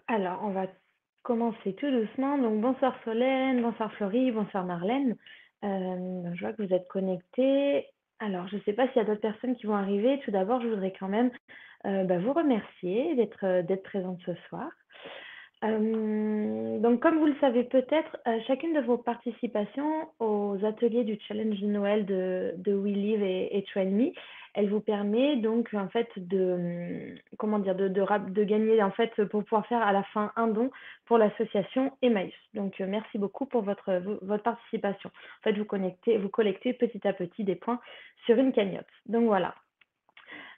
Alors, on va commencer tout doucement. Donc, bonsoir Solène, bonsoir Florie, bonsoir Marlène. Je vois que vous êtes connectés. Alors, je ne sais pas s'il y a d'autres personnes qui vont arriver. Tout d'abord, je voudrais quand même vous remercier d'être présente ce soir. Donc, comme vous le savez peut-être, chacune de vos participations aux ateliers du challenge de Noël de We Live et Train Me, elle vous permet donc en fait comment dire, de gagner en fait pour pouvoir faire à la fin un don pour l'association Emmaüs. Donc, merci beaucoup pour votre participation. En fait, vous collectez petit à petit des points sur une cagnotte. Donc voilà.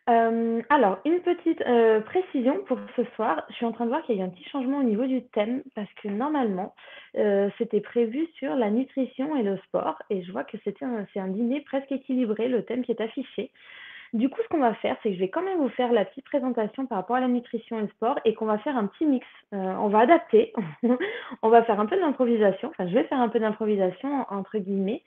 Alors, une petite précision pour ce soir. Je suis en train de voir qu'il y a eu un petit changement au niveau du thème parce que normalement, c'était prévu sur la nutrition et le sport et je vois que c'est un dîner presque équilibré, le thème qui est affiché. Du coup, ce qu'on va faire, c'est que je vais quand même vous faire la petite présentation par rapport à la nutrition et le sport et qu'on va faire un petit mix. On va adapter, on va faire un peu d'improvisation, enfin je vais faire un peu d'improvisation entre guillemets.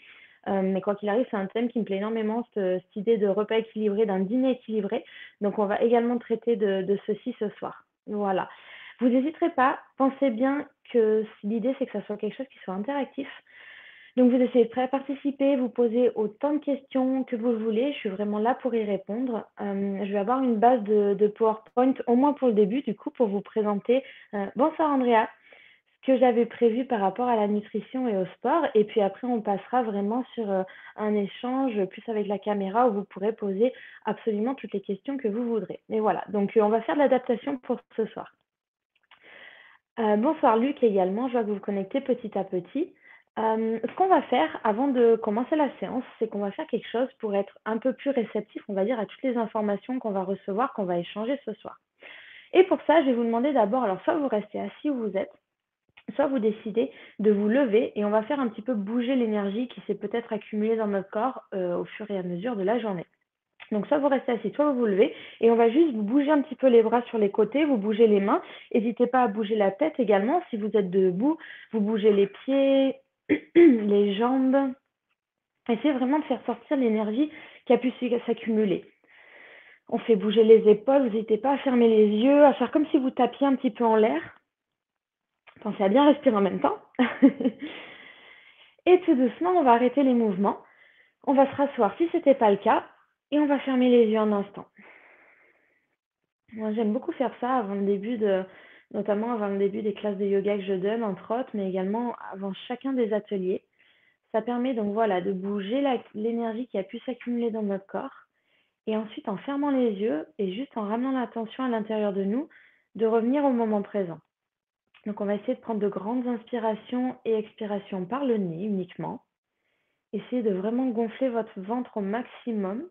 Mais quoi qu'il arrive, c'est un thème qui me plaît énormément, cette idée de repas équilibré, d'un dîner équilibré. Donc, on va également traiter de ceci ce soir. Voilà. Vous n'hésiterez pas, pensez bien que l'idée, c'est que ça soit quelque chose qui soit interactif. Donc, vous essayez de participer, vous posez autant de questions que vous le voulez. Je suis vraiment là pour y répondre. Je vais avoir une base de PowerPoint, au moins pour le début, du coup, pour vous présenter. Bonsoir Andrea, que j'avais prévu par rapport à la nutrition et au sport. Et puis après, on passera vraiment sur un échange plus avec la caméra où vous pourrez poser absolument toutes les questions que vous voudrez. Et voilà, donc on va faire de l'adaptation pour ce soir. Bonsoir Luc également, je vois que vous vous connectez petit à petit. Ce qu'on va faire avant de commencer la séance, c'est qu'on va faire quelque chose pour être un peu plus réceptif, on va dire, à toutes les informations qu'on va recevoir, qu'on va échanger ce soir. Et pour ça, je vais vous demander d'abord, alors soit vous restez assis où vous êtes, soit vous décidez de vous lever et on va faire un petit peu bouger l'énergie qui s'est peut-être accumulée dans notre corps au fur et à mesure de la journée. Donc soit vous restez assis, soit vous vous levez et on va juste vous bouger un petit peu les bras sur les côtés, vous bougez les mains. N'hésitez pas à bouger la tête également. Si vous êtes debout, vous bougez les pieds, les jambes. Essayez vraiment de faire sortir l'énergie qui a pu s'accumuler. On fait bouger les épaules, vous n'hésitez pas à fermer les yeux, à faire comme si vous tapiez un petit peu en l'air. Pensez à bien respirer en même temps. Et tout doucement, on va arrêter les mouvements. On va se rasseoir si ce n'était pas le cas. Et on va fermer les yeux un instant. Moi, j'aime beaucoup faire ça notamment avant le début des classes de yoga que je donne, entre autres, mais également avant chacun des ateliers. Ça permet donc voilà de bouger l'énergie qui a pu s'accumuler dans notre corps. Et ensuite, en fermant les yeux et juste en ramenant l'attention à l'intérieur de nous, de revenir au moment présent. Donc, on va essayer de prendre de grandes inspirations et expirations par le nez uniquement. Essayez de vraiment gonfler votre ventre au maximum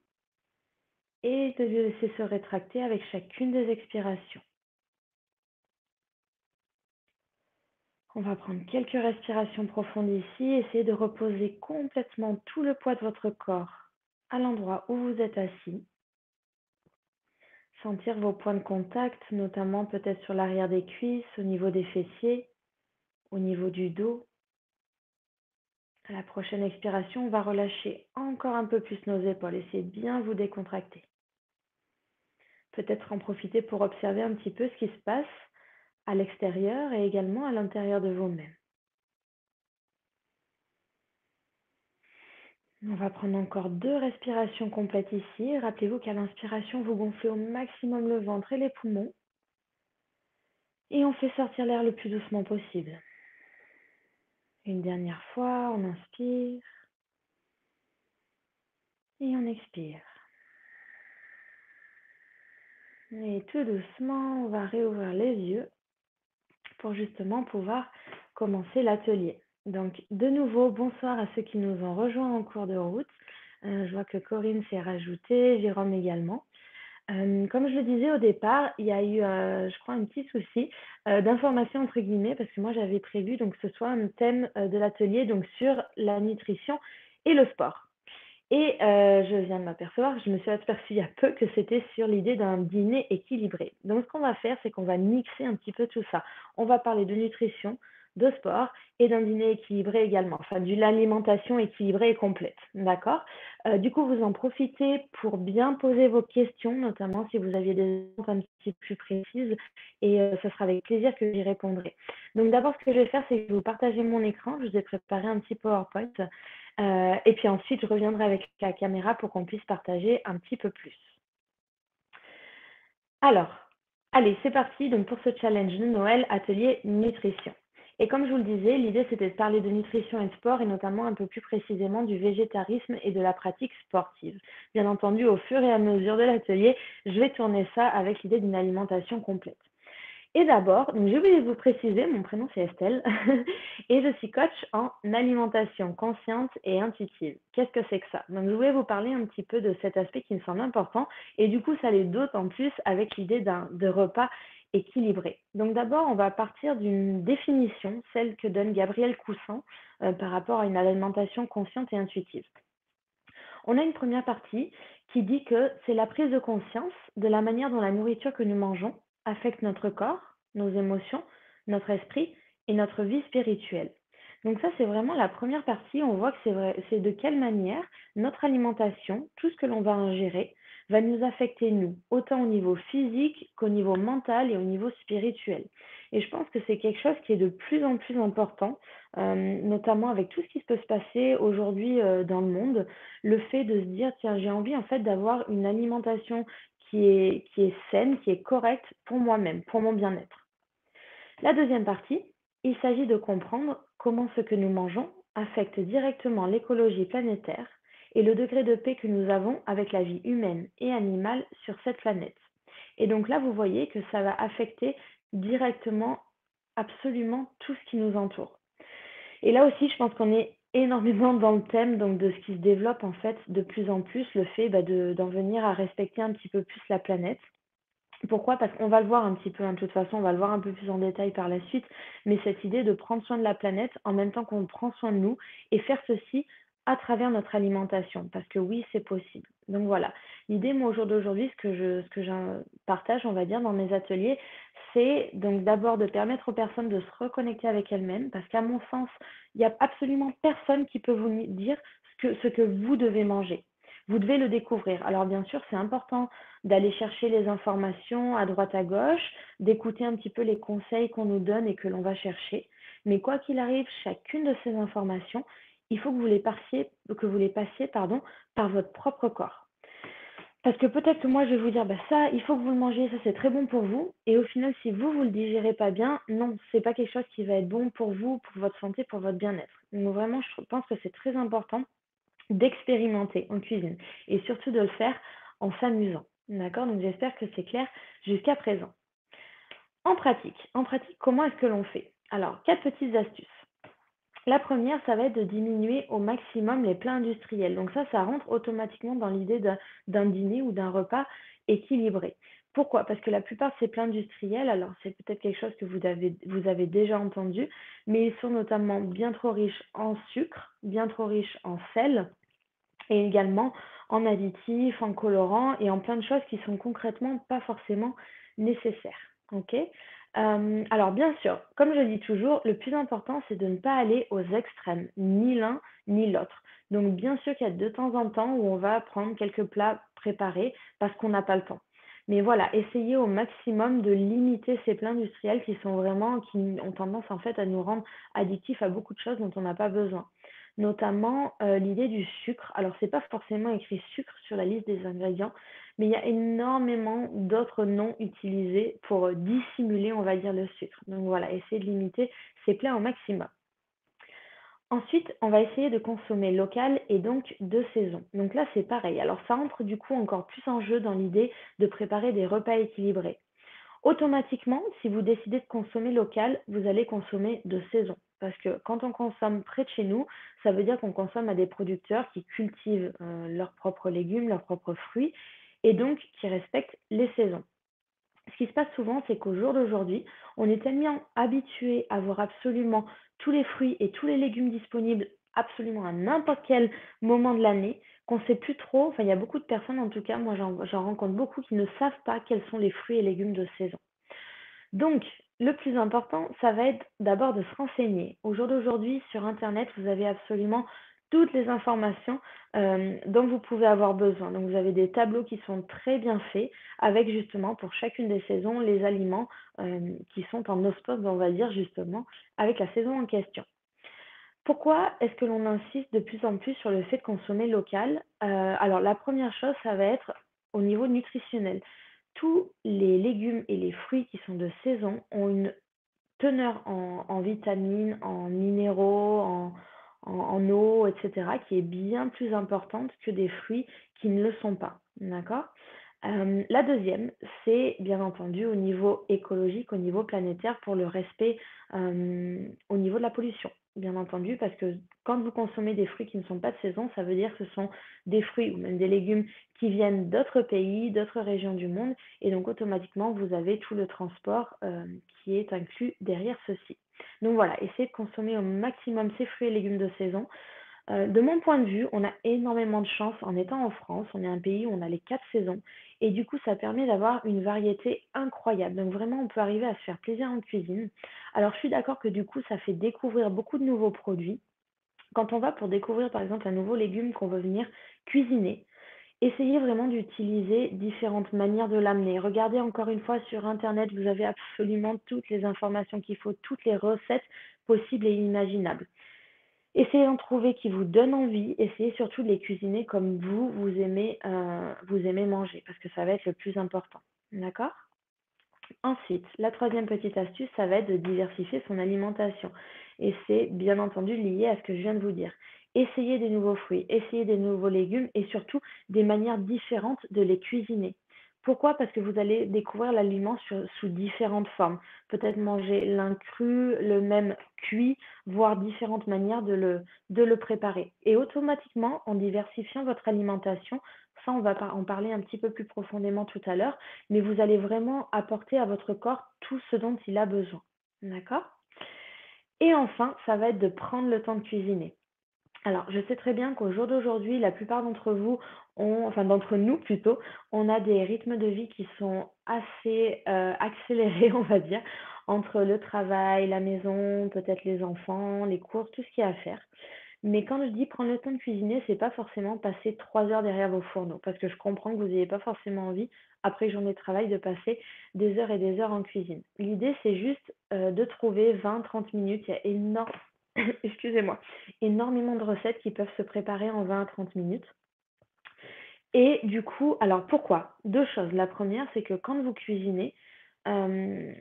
et de le laisser se rétracter avec chacune des expirations. On va prendre quelques respirations profondes ici. Essayez de reposer complètement tout le poids de votre corps à l'endroit où vous êtes assis. Sentir vos points de contact, notamment peut-être sur l'arrière des cuisses, au niveau des fessiers, au niveau du dos. À la prochaine expiration, on va relâcher encore un peu plus nos épaules. Essayez de bien vous décontracter. Peut-être en profiter pour observer un petit peu ce qui se passe à l'extérieur et également à l'intérieur de vous-même. On va prendre encore 2 respirations complètes ici. Rappelez-vous qu'à l'inspiration, vous gonflez au maximum le ventre et les poumons. Et on fait sortir l'air le plus doucement possible. Une dernière fois, on inspire. Et on expire. Et tout doucement, on va réouvrir les yeux pour justement pouvoir commencer l'atelier. Donc, de nouveau, bonsoir à ceux qui nous ont rejoints en cours de route. Je vois que Corinne s'est rajoutée, Jérôme également. Comme je le disais au départ, il y a eu, je crois, un petit souci d'information entre guillemets, parce que moi j'avais prévu donc que ce soit un thème de l'atelier donc sur la nutrition et le sport. Et je viens de m'apercevoir, je me suis aperçue il y a peu que c'était sur l'idée d'un dîner équilibré. Donc ce qu'on va faire, c'est qu'on va mixer un petit peu tout ça. On va parler de nutrition, de sport et d'un dîner équilibré également, enfin d'une alimentation équilibrée et complète, d'accord? Du coup, vous en profitez pour bien poser vos questions, notamment si vous aviez des questions un petit peu plus précises et ce sera avec plaisir que j'y répondrai. Donc d'abord, ce que je vais faire, c'est que je vais vous partager mon écran. Je vous ai préparé un petit PowerPoint et puis ensuite, je reviendrai avec la caméra pour qu'on puisse partager un petit peu plus. Alors, allez, c'est parti donc pour ce challenge de Noël, atelier nutrition. Et comme je vous le disais, l'idée c'était de parler de nutrition et de sport et notamment un peu plus précisément du végétarisme et de la pratique sportive. Bien entendu, au fur et à mesure de l'atelier, je vais tourner ça avec l'idée d'une alimentation complète. Et d'abord, donc j'ai oublié de vous préciser, mon prénom c'est Estelle et je suis coach en alimentation consciente et intuitive. Qu'est-ce que c'est que ça? Donc je voulais vous parler un petit peu de cet aspect qui me semble important et du coup ça l'est d'autant plus avec l'idée de repas équilibré. Donc d'abord, on va partir d'une définition, celle que donne Gabriel Coussin par rapport à une alimentation consciente et intuitive. On a une première partie qui dit que c'est la prise de conscience de la manière dont la nourriture que nous mangeons affecte notre corps, nos émotions, notre esprit et notre vie spirituelle. Donc ça, c'est vraiment la première partie. On voit que c'est de quelle manière notre alimentation, tout ce que l'on va ingérer, va nous affecter nous, autant au niveau physique qu'au niveau mental et au niveau spirituel. Et je pense que c'est quelque chose qui est de plus en plus important, notamment avec tout ce qui peut se passer aujourd'hui dans le monde, le fait de se dire, tiens, j'ai envie en fait d'avoir une alimentation qui est saine, qui est correcte pour moi-même, pour mon bien-être. La deuxième partie, il s'agit de comprendre comment ce que nous mangeons affecte directement l'écologie planétaire et le degré de paix que nous avons avec la vie humaine et animale sur cette planète. Et donc là, vous voyez que ça va affecter directement absolument tout ce qui nous entoure. Et là aussi, je pense qu'on est énormément dans le thème donc de ce qui se développe en fait de plus en plus, le fait d'en venir à respecter un petit peu plus la planète. Pourquoi? Parce qu'on va le voir un petit peu, hein, de toute façon, on va le voir un peu plus en détail par la suite, mais cette idée de prendre soin de la planète en même temps qu'on prend soin de nous et faire ceci à travers notre alimentation, parce que oui, c'est possible. Donc voilà, l'idée, moi, au jour d'aujourd'hui, ce que je partage, on va dire, dans mes ateliers, c'est donc d'abord de permettre aux personnes de se reconnecter avec elles-mêmes, parce qu'à mon sens, il n'y a absolument personne qui peut vous dire ce que vous devez manger. Vous devez le découvrir. Alors bien sûr, c'est important d'aller chercher les informations à droite à gauche, d'écouter un petit peu les conseils qu'on nous donne et que l'on va chercher. Mais quoi qu'il arrive, chacune de ces informations, il faut que vous les passiez par votre propre corps. Parce que peut-être que moi, je vais vous dire, bah ça, il faut que vous le mangiez, ça c'est très bon pour vous. Et au final, si vous, vous le digérez pas bien, non, c'est pas quelque chose qui va être bon pour vous, pour votre santé, pour votre bien-être. Donc vraiment, je pense que c'est très important d'expérimenter en cuisine et surtout de le faire en s'amusant. D'accord? Donc j'espère que c'est clair jusqu'à présent. En pratique, comment est-ce que l'on fait? Alors, 4 petites astuces. La première, ça va être de diminuer au maximum les plats industriels. Donc ça rentre automatiquement dans l'idée d'un dîner ou d'un repas équilibré. Pourquoi? Parce que la plupart de ces plats industriels, alors c'est peut-être quelque chose que vous avez déjà entendu, mais ils sont notamment bien trop riches en sucre, bien trop riches en sel, et également en additifs, en colorants et en plein de choses qui sont concrètement pas forcément nécessaires. Ok? Alors bien sûr, comme je dis toujours, le plus important c'est de ne pas aller aux extrêmes, ni l'un ni l'autre. Donc bien sûr qu'il y a de temps en temps où on va prendre quelques plats préparés parce qu'on n'a pas le temps. Mais voilà, essayez au maximum de limiter ces plats industriels qui ont tendance en fait à nous rendre addictifs à beaucoup de choses dont on n'a pas besoin, notamment l'idée du sucre. Alors, c'est pas forcément écrit sucre sur la liste des ingrédients, mais il y a énormément d'autres noms utilisés pour dissimuler, on va dire, le sucre. Donc voilà, essayez de limiter ces plats au maximum. Ensuite, on va essayer de consommer local et donc de saison. Donc là, c'est pareil. Alors, ça entre du coup encore plus en jeu dans l'idée de préparer des repas équilibrés. Automatiquement, si vous décidez de consommer local, vous allez consommer de saison. Parce que quand on consomme près de chez nous, ça veut dire qu'on consomme à des producteurs qui cultivent leurs propres légumes, leurs propres fruits, et donc qui respectent les saisons. Ce qui se passe souvent, c'est qu'au jour d'aujourd'hui, on est tellement habitué à voir absolument tous les fruits et tous les légumes disponibles absolument à n'importe quel moment de l'année qu'on ne sait plus trop, enfin il y a beaucoup de personnes en tout cas, moi j'en rencontre beaucoup qui ne savent pas quels sont les fruits et légumes de saison. Donc, le plus important, ça va être d'abord de se renseigner. Au jour d'aujourd'hui, sur internet, vous avez absolument toutes les informations, dont vous pouvez avoir besoin. Donc vous avez des tableaux qui sont très bien faits avec justement pour chacune des saisons les aliments, qui sont en osmose, on va dire justement, avec la saison en question. Pourquoi est-ce que l'on insiste de plus en plus sur le fait de consommer local? Alors la première chose, ça va être au niveau nutritionnel. Tous les légumes et les fruits qui sont de saison ont une teneur en vitamines, en minéraux, en eau, et cetera, qui est bien plus importante que des fruits qui ne le sont pas. D'accord? La deuxième, c'est bien entendu au niveau écologique, au niveau planétaire, pour le respect, au niveau de la pollution. Bien entendu, parce que quand vous consommez des fruits qui ne sont pas de saison, ça veut dire que ce sont des fruits ou même des légumes qui viennent d'autres pays, d'autres régions du monde, et donc automatiquement, vous avez tout le transport, qui est inclus derrière ceci. Donc voilà, essayez de consommer au maximum ces fruits et légumes de saison. De mon point de vue, on a énormément de chance en étant en France. On est un pays où on a les 4 saisons et du coup, ça permet d'avoir une variété incroyable. Donc vraiment, on peut arriver à se faire plaisir en cuisine. Alors, je suis d'accord que du coup, ça fait découvrir beaucoup de nouveaux produits. Quand on va pour découvrir, par exemple, un nouveau légume qu'on veut venir cuisiner, essayez vraiment d'utiliser différentes manières de l'amener. Regardez encore une fois sur internet, vous avez absolument toutes les informations qu'il faut, toutes les recettes possibles et imaginables. Essayez d'en trouver qui vous donnent envie. Essayez surtout de les cuisiner comme vous aimez manger, parce que ça va être le plus important. D'accord? Ensuite, la troisième petite astuce, ça va être de diversifier son alimentation. Et c'est bien entendu lié à ce que je viens de vous dire. Essayez des nouveaux fruits, essayez des nouveaux légumes et surtout des manières différentes de les cuisiner. Pourquoi? Parce que vous allez découvrir l'aliment sous différentes formes. Peut-être manger l'un cru, le même cuit, voire différentes manières de le préparer. Et automatiquement, en diversifiant votre alimentation, ça on va en parler un petit peu plus profondément tout à l'heure, mais vous allez vraiment apporter à votre corps tout ce dont il a besoin. D'accord? Et enfin, ça va être de prendre le temps de cuisiner. Alors, je sais très bien qu'au jour d'aujourd'hui, la plupart d'entre vous enfin d'entre nous plutôt, on a des rythmes de vie qui sont assez accélérés, on va dire, entre le travail, la maison, peut-être les enfants, les courses, tout ce qu'il y a à faire. Mais quand je dis prendre le temps de cuisiner, c'est pas forcément passer 3 heures derrière vos fourneaux, parce que je comprends que vous n'ayez pas forcément envie, après une journée de travail, de passer des heures et des heures en cuisine. L'idée, c'est juste de trouver 20-30 minutes. Il y a excusez-moi, énormément de recettes qui peuvent se préparer en 20 à 30 minutes. Et du coup, alors pourquoi? Deux choses. La première, c'est que quand vous cuisinez, euh,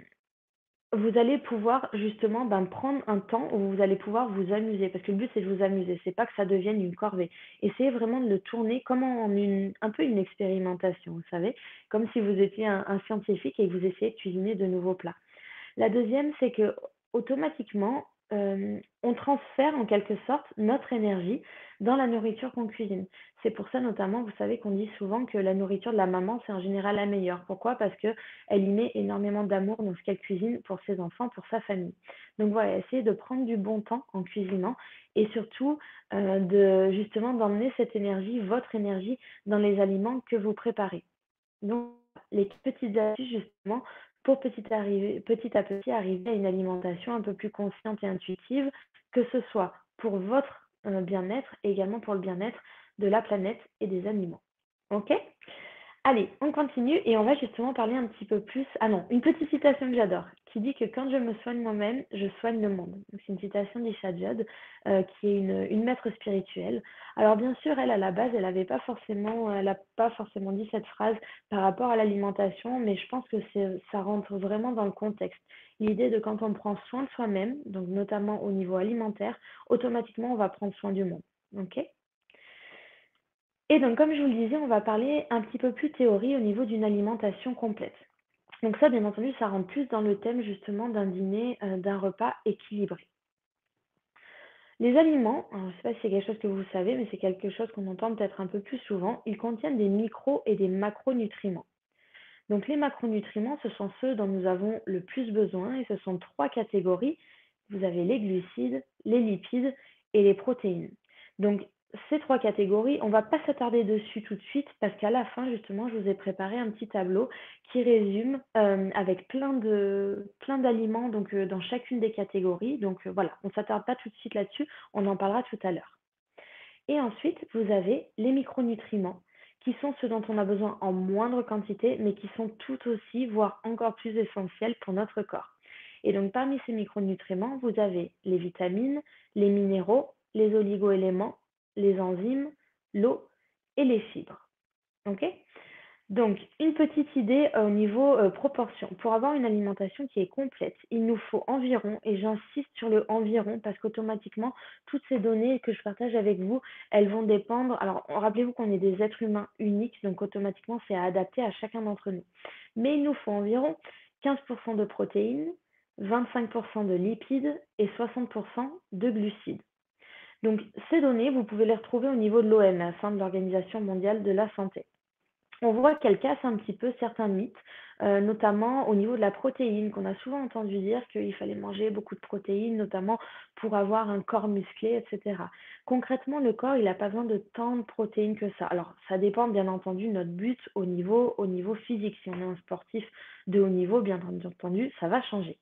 vous allez pouvoir justement, ben, prendre un temps où vous allez pouvoir vous amuser, parce que le but c'est de vous amuser, c'est pas que ça devienne une corvée. Essayez vraiment de le tourner comme un peu une expérimentation, vous savez, comme si vous étiez un scientifique et que vous essayez de cuisiner de nouveaux plats. La deuxième, c'est que automatiquement, on transfère en quelque sorte notre énergie dans la nourriture qu'on cuisine. C'est pour ça notamment, vous savez qu'on dit souvent que la nourriture de la maman, c'est en général la meilleure. Pourquoi? Parce qu'elle y met énormément d'amour dans ce qu'elle cuisine pour ses enfants, pour sa famille. Donc voilà, essayez de prendre du bon temps en cuisinant et surtout, de justement d'emmener cette énergie, votre énergie, dans les aliments que vous préparez. Donc, les petites astuces justement pour petit à petit arriver à une alimentation un peu plus consciente et intuitive, que ce soit pour votre bien-être et également pour le bien-être de la planète et des animaux. Ok? Allez, on continue et on va justement parler un petit peu plus. Ah non, une petite citation que j'adore, qui dit que quand je me soigne moi-même, je soigne le monde. Donc, c'est une citation d'Isha Judd, qui est une maître spirituelle. Alors bien sûr, elle, à la base, elle n'a pas forcément dit cette phrase par rapport à l'alimentation, mais je pense que ça rentre vraiment dans le contexte. L'idée de quand on prend soin de soi-même, donc notamment au niveau alimentaire, automatiquement, on va prendre soin du monde. Ok? Et donc, comme je vous le disais, on va parler un petit peu plus théorie au niveau d'une alimentation complète. Donc ça, bien entendu, ça rentre plus dans le thème justement d'un dîner, d'un repas équilibré. Les aliments, alors, je ne sais pas si c'est quelque chose que vous savez, mais c'est quelque chose qu'on entend peut-être un peu plus souvent, ils contiennent des micros et des macronutriments. Donc les macronutriments, ce sont ceux dont nous avons le plus besoin et ce sont trois catégories. Vous avez les glucides, les lipides et les protéines. Donc ces 3 catégories, on ne va pas s'attarder dessus tout de suite parce qu'à la fin, justement, je vous ai préparé un petit tableau qui résume, avec plein d'aliments donc, dans chacune des catégories. Donc, voilà, on ne s'attarde pas tout de suite là-dessus, on en parlera tout à l'heure. Et ensuite, vous avez les micronutriments, qui sont ceux dont on a besoin en moindre quantité, mais qui sont tout aussi, voire encore plus essentiels pour notre corps. Et donc, parmi ces micronutriments, vous avez les vitamines, les minéraux, les oligoéléments, les enzymes, l'eau et les fibres. Ok? Donc, une petite idée au niveau proportion. Pour avoir une alimentation qui est complète, il nous faut environ, et j'insiste sur le environ parce qu'automatiquement, toutes ces données que je partage avec vous, elles vont dépendre. Alors, rappelez-vous qu'on est des êtres humains uniques, donc automatiquement, c'est à adapter à chacun d'entre nous. Mais il nous faut environ 15% de protéines, 25% de lipides et 60% de glucides. Donc, ces données, vous pouvez les retrouver au niveau de l'OMS, de l'Organisation mondiale de la santé. On voit qu'elle casse un petit peu certains mythes, notamment au niveau de la protéine, qu'on a souvent entendu dire qu'il fallait manger beaucoup de protéines, notamment pour avoir un corps musclé, etc. Concrètement, le corps, il n'a pas besoin de tant de protéines que ça. Alors, ça dépend bien entendu de notre but au niveau physique. Si on est un sportif de haut niveau, bien entendu, ça va changer.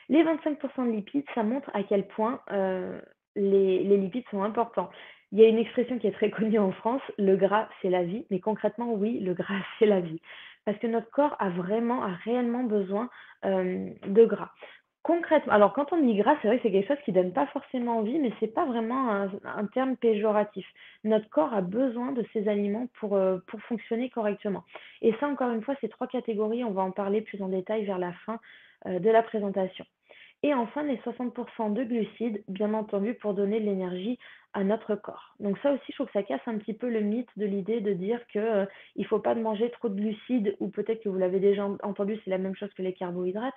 Les 25% de lipides, ça montre à quel point les lipides sont importants. Il y a une expression qui est très connue en France, le gras, c'est la vie. Mais concrètement, oui, le gras, c'est la vie. Parce que notre corps a réellement besoin de gras. Concrètement, alors quand on dit gras, c'est vrai que c'est quelque chose qui ne donne pas forcément envie, mais ce n'est pas vraiment un terme péjoratif. Notre corps a besoin de ces aliments pour fonctionner correctement. Et ça, encore une fois, ces 3 catégories, on va en parler plus en détail vers la fin de la présentation. Et enfin, les 60% de glucides, bien entendu, pour donner de l'énergie à notre corps. Donc ça aussi, je trouve que ça casse un petit peu le mythe de l'idée de dire qu'il ne faut pas manger trop de glucides, ou peut-être que vous l'avez déjà entendu, c'est la même chose que les carbohydrates,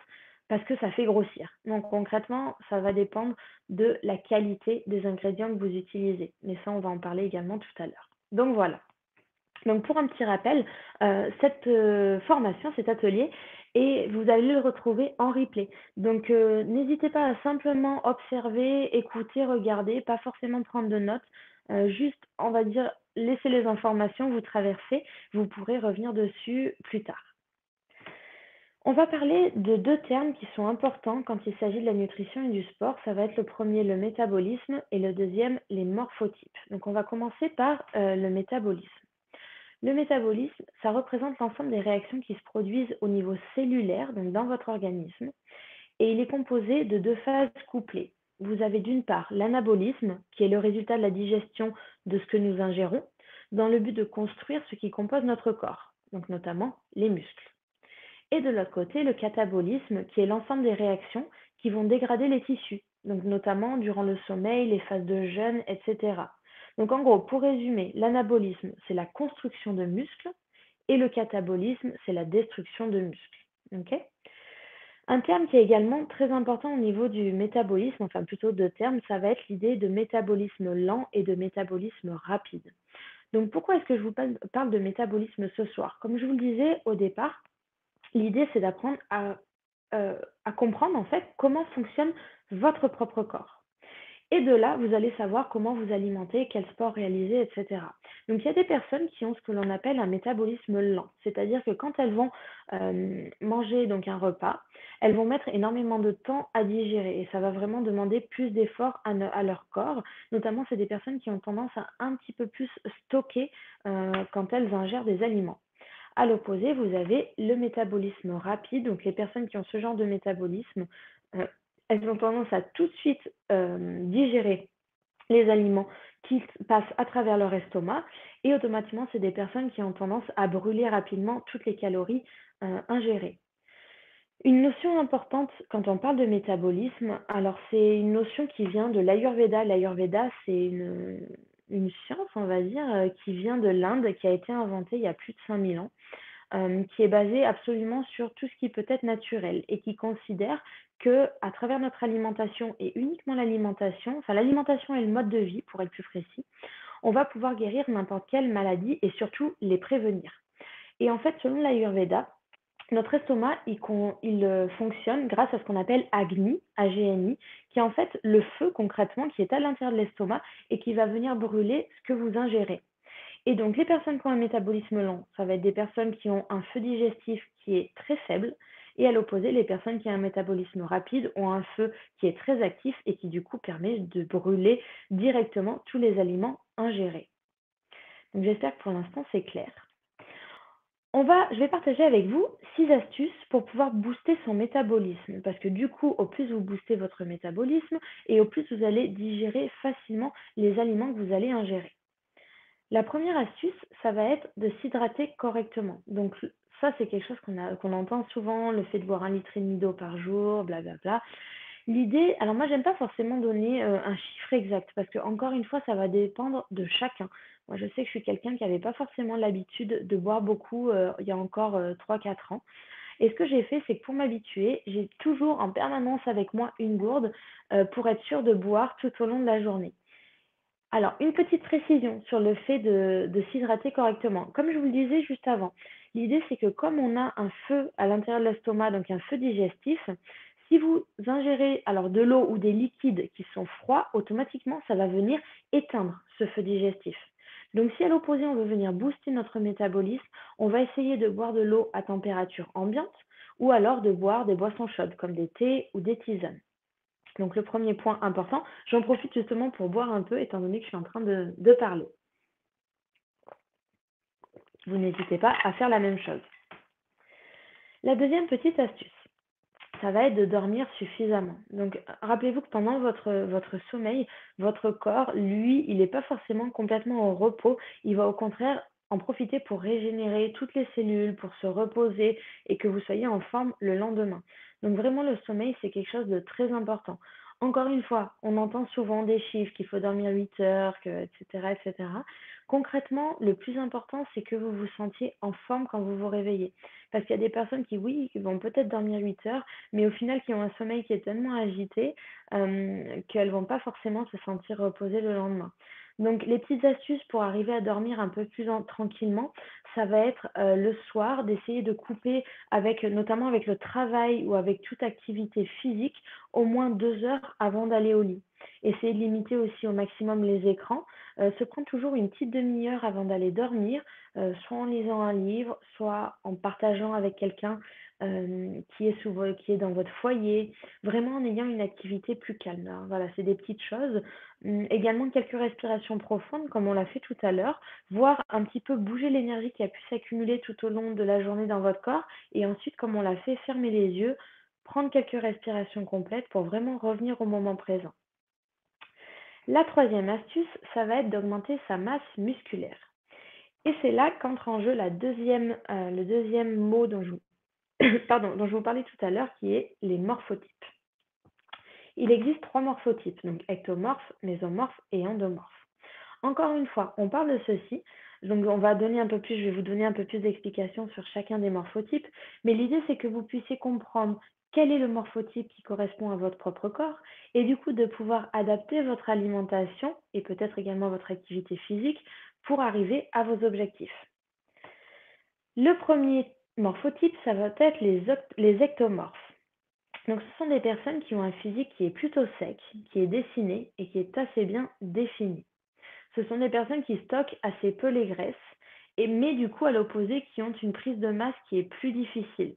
parce que ça fait grossir. Donc concrètement, ça va dépendre de la qualité des ingrédients que vous utilisez. Mais ça, on va en parler également tout à l'heure. Donc voilà. Donc pour un petit rappel, cette formation, cet atelier, et vous allez le retrouver en replay. Donc n'hésitez pas à simplement observer, écouter, regarder, pas forcément prendre de notes, juste, on va dire, laisser les informations vous traverser, vous pourrez revenir dessus plus tard. On va parler de 2 termes qui sont importants quand il s'agit de la nutrition et du sport. Ça va être le premier, le métabolisme, et le deuxième, les morphotypes. Donc on va commencer par le métabolisme. Le métabolisme, ça représente l'ensemble des réactions qui se produisent au niveau cellulaire, donc dans votre organisme, et il est composé de 2 phases couplées. Vous avez d'une part l'anabolisme, qui est le résultat de la digestion de ce que nous ingérons, dans le but de construire ce qui compose notre corps, donc notamment les muscles. Et de l'autre côté, le catabolisme, qui est l'ensemble des réactions qui vont dégrader les tissus, donc notamment durant le sommeil, les phases de jeûne, etc. Donc en gros, pour résumer, l'anabolisme, c'est la construction de muscles et le catabolisme, c'est la destruction de muscles. Okay. Un terme qui est également très important au niveau du métabolisme, enfin plutôt 2 termes, ça va être l'idée de métabolisme lent et de métabolisme rapide. Donc pourquoi est-ce que je vous parle de métabolisme ce soir? Comme je vous le disais au départ, l'idée c'est d'apprendre à comprendre en fait comment fonctionne votre propre corps. Et de là, vous allez savoir comment vous alimenter, quel sport réaliser, etc. Donc, il y a des personnes qui ont ce que l'on appelle un métabolisme lent. C'est-à-dire que quand elles vont manger donc un repas, elles vont mettre énormément de temps à digérer. Et ça va vraiment demander plus d'efforts à leur corps. Notamment, c'est des personnes qui ont tendance à un petit peu plus stocker quand elles ingèrent des aliments. À l'opposé, vous avez le métabolisme rapide. Donc, les personnes qui ont ce genre de métabolisme, elles ont tendance à tout de suite digérer les aliments qui passent à travers leur estomac, et automatiquement, c'est des personnes qui ont tendance à brûler rapidement toutes les calories ingérées. Une notion importante quand on parle de métabolisme, alors c'est une notion qui vient de l'Ayurveda. L'Ayurveda, c'est une science, on va dire, qui vient de l'Inde, qui a été inventée il y a plus de 5000 ans, qui est basée absolument sur tout ce qui peut être naturel et qui considère que à travers notre alimentation, et uniquement l'alimentation, enfin l'alimentation et le mode de vie pour être plus précis, on va pouvoir guérir n'importe quelle maladie et surtout les prévenir. Et en fait, selon l'Ayurveda, Notre estomac, fonctionne grâce à ce qu'on appelle AGNI, AGNI, qui est en fait le feu concrètement qui est à l'intérieur de l'estomac et qui va venir brûler ce que vous ingérez. Et donc les personnes qui ont un métabolisme lent, ça va être des personnes qui ont un feu digestif qui est très faible, et à l'opposé, les personnes qui ont un métabolisme rapide ont un feu qui est très actif et qui du coup permet de brûler directement tous les aliments ingérés. Donc j'espère que pour l'instant c'est clair. Je vais partager avec vous 6 astuces pour pouvoir booster son métabolisme. Parce que du coup, au plus vous boostez votre métabolisme et au plus vous allez digérer facilement les aliments que vous allez ingérer. La première astuce, ça va être de s'hydrater correctement. Donc ça, c'est quelque chose qu'on entend souvent, le fait de boire 1,5 litre d'eau par jour, blablabla. L'idée, alors moi, j'aime pas forcément donner un chiffre exact parce que encore une fois, ça va dépendre de chacun. Moi, je sais que je suis quelqu'un qui avait pas forcément l'habitude de boire beaucoup il y a encore 3-4 ans. Et ce que j'ai fait, c'est que pour m'habituer, j'ai toujours en permanence avec moi une gourde pour être sûre de boire tout au long de la journée. Alors, une petite précision sur le fait de s'hydrater correctement. Comme je vous le disais juste avant, l'idée c'est que comme on a un feu à l'intérieur de l'estomac, donc un feu digestif, si vous ingérez alors de l'eau ou des liquides qui sont froids, automatiquement ça va venir éteindre ce feu digestif. Donc si à l'opposé on veut venir booster notre métabolisme, on va essayer de boire de l'eau à température ambiante ou alors de boire des boissons chaudes comme des thés ou des tisanes. Donc le premier point important, j'en profite justement pour boire un peu étant donné que je suis en train de parler. Vous n'hésitez pas à faire la même chose. La deuxième petite astuce, ça va être de dormir suffisamment. Donc rappelez-vous que pendant votre sommeil, votre corps, lui, il n'est pas forcément complètement au repos. Il va au contraire en profiter pour régénérer toutes les cellules, pour se reposer et que vous soyez en forme le lendemain. Donc vraiment, le sommeil, c'est quelque chose de très important. Encore une fois, on entend souvent des chiffres qu'il faut dormir 8 heures, etc., etc. Concrètement, le plus important, c'est que vous vous sentiez en forme quand vous vous réveillez. Parce qu'il y a des personnes qui, oui, qui vont peut-être dormir 8 heures, mais au final qui ont un sommeil qui est tellement agité qu'elles ne vont pas forcément se sentir reposées le lendemain. Donc les petites astuces pour arriver à dormir un peu plus tranquillement, ça va être le soir d'essayer de couper notamment avec le travail ou avec toute activité physique au moins 2 heures avant d'aller au lit. Essayer de limiter aussi au maximum les écrans, se prendre toujours une petite demi-heure avant d'aller dormir, soit en lisant un livre, soit en partageant avec quelqu'un qui est dans votre foyer, vraiment en ayant une activité plus calme, hein. Voilà, c'est des petites choses. Également quelques respirations profondes, comme on l'a fait tout à l'heure, voire un petit peu bouger l'énergie qui a pu s'accumuler tout au long de la journée dans votre corps, et ensuite, comme on l'a fait, fermer les yeux, prendre quelques respirations complètes pour vraiment revenir au moment présent. La troisième astuce, ça va être d'augmenter sa masse musculaire. Et c'est là qu'entre en jeu le deuxième mot dont je vous parlais tout à l'heure, qui est les morphotypes. Il existe 3 morphotypes, donc ectomorphes, mésomorphes et endomorphes. Encore une fois, on parle de ceci, donc je vais vous donner un peu plus d'explications sur chacun des morphotypes, mais l'idée c'est que vous puissiez comprendre quel est le morphotype qui correspond à votre propre corps et du coup de pouvoir adapter votre alimentation et peut-être également votre activité physique pour arriver à vos objectifs. Le premier morphotype, ça va être les ectomorphes. Donc, ce sont des personnes qui ont un physique qui est plutôt sec, qui est dessiné et qui est assez bien défini. Ce sont des personnes qui stockent assez peu les graisses, mais du coup, à l'opposé, qui ont une prise de masse qui est plus difficile.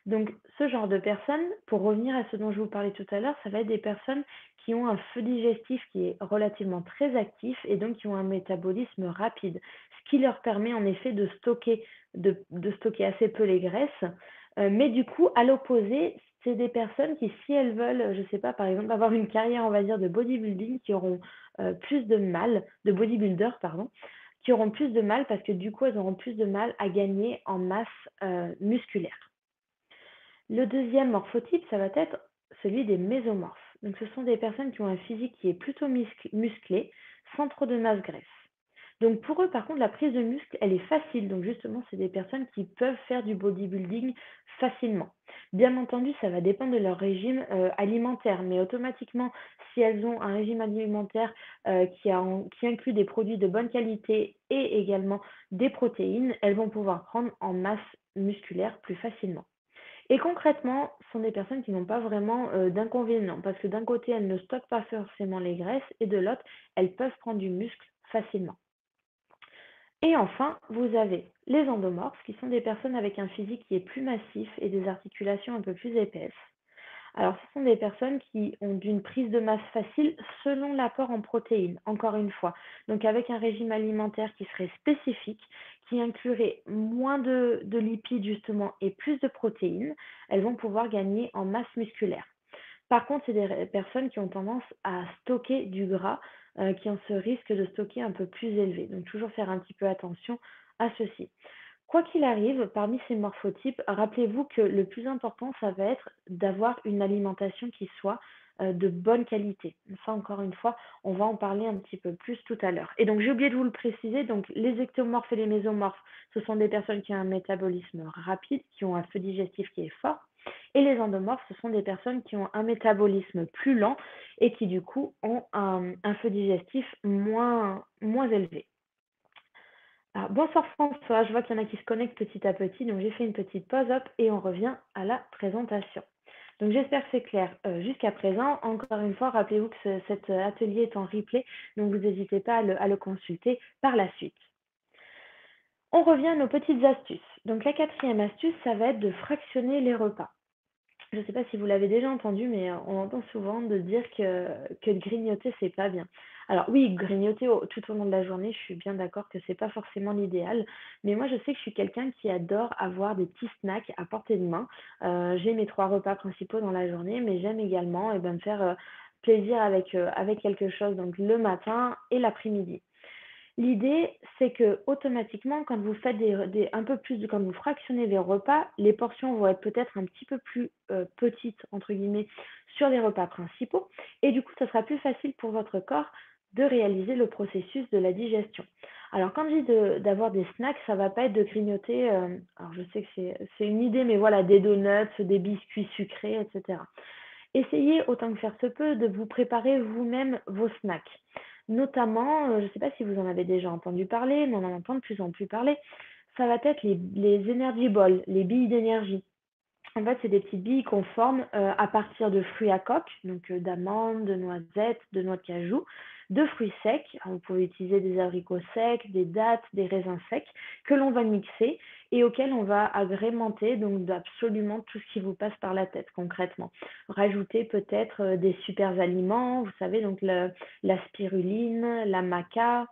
Donc, ce genre de personnes, pour revenir à ce dont je vous parlais tout à l'heure, ça va être des personnes qui ont un feu digestif qui est relativement très actif et donc qui ont un métabolisme rapide, ce qui leur permet en effet de stocker assez peu les graisses. Mais du coup, à l'opposé, c'est des personnes qui, si elles veulent, je ne sais pas, par exemple, avoir une carrière, on va dire, de bodybuilding, qui auront plus de mal, de bodybuilder, pardon, qui auront plus de mal parce que du coup, elles auront plus de mal à gagner en masse musculaire. Le deuxième morphotype, ça va être celui des mésomorphes. Donc, ce sont des personnes qui ont un physique qui est plutôt musclé, sans trop de masse graisse. Donc, pour eux, par contre, la prise de muscle, elle est facile. Donc, justement, c'est des personnes qui peuvent faire du bodybuilding facilement. Bien entendu, ça va dépendre de leur régime alimentaire, mais automatiquement, si elles ont un régime alimentaire qui inclut des produits de bonne qualité et également des protéines, elles vont pouvoir prendre en masse musculaire plus facilement. Et concrètement, ce sont des personnes qui n'ont pas vraiment, d'inconvénients parce que d'un côté, elles ne stockent pas forcément les graisses et de l'autre, elles peuvent prendre du muscle facilement. Et enfin, vous avez les endomorphes qui sont des personnes avec un physique qui est plus massif et des articulations un peu plus épaisses. Alors, ce sont des personnes qui ont d'une prise de masse facile selon l'apport en protéines, encore une fois. Donc, avec un régime alimentaire qui serait spécifique, qui inclurait moins de lipides justement et plus de protéines, elles vont pouvoir gagner en masse musculaire. Par contre, c'est des personnes qui ont tendance à stocker du gras, qui ont ce risque de stocker un peu plus élevé. Donc, toujours faire un petit peu attention à ceci. Quoi qu'il arrive, parmi ces morphotypes, rappelez-vous que le plus important, ça va être d'avoir une alimentation qui soit de bonne qualité. Ça, encore une fois, on va en parler un petit peu plus tout à l'heure. Et donc, j'ai oublié de vous le préciser, donc les ectomorphes et les mésomorphes, ce sont des personnes qui ont un métabolisme rapide, qui ont un feu digestif qui est fort. Et les endomorphes, ce sont des personnes qui ont un métabolisme plus lent et qui, du coup, ont un feu digestif moins élevé. Alors, bonsoir François, je vois qu'il y en a qui se connectent petit à petit, donc j'ai fait une petite pause, hop, et on revient à la présentation. Donc j'espère que c'est clair jusqu'à présent. Encore une fois, rappelez-vous que cet atelier est en replay, donc vous n'hésitez pas à le consulter par la suite. On revient à nos petites astuces. Donc la quatrième astuce, ça va être de fractionner les repas. Je ne sais pas si vous l'avez déjà entendu, mais on entend souvent de dire que de grignoter, c'est pas bien. Alors oui, grignoter tout au long de la journée, je suis bien d'accord que c'est pas forcément l'idéal. Mais moi, je sais que je suis quelqu'un qui adore avoir des petits snacks à portée de main. J'ai mes 3 repas principaux dans la journée, mais j'aime également me faire plaisir avec quelque chose, donc le matin et l'après-midi. L'idée, c'est que automatiquement, quand vous faites un peu plus, quand vous fractionnez les repas, les portions vont être peut-être un petit peu plus petites, entre guillemets, sur les repas principaux. Et du coup, ça sera plus facile pour votre corps de réaliser le processus de la digestion. Alors, quand je dis d'avoir des snacks, ça va pas être de grignoter, alors je sais que c'est une idée, mais voilà, des donuts, des biscuits sucrés, etc. Essayez autant que faire se peut de vous préparer vous-même vos snacks. Notamment, je ne sais pas si vous en avez déjà entendu parler, mais on en entend de plus en plus parler, ça va être les energy balls, les billes d'énergie. En fait, c'est des petites billes qu'on forme à partir de fruits à coque, donc d'amandes, de noisettes, de noix de cajou, de fruits secs. Alors, vous pouvez utiliser des abricots secs, des dattes, des raisins secs, que l'on va mixer et auxquels on va agrémenter donc absolument tout ce qui vous passe par la tête concrètement. Rajouter peut-être des super aliments, vous savez, donc la spiruline, la maca,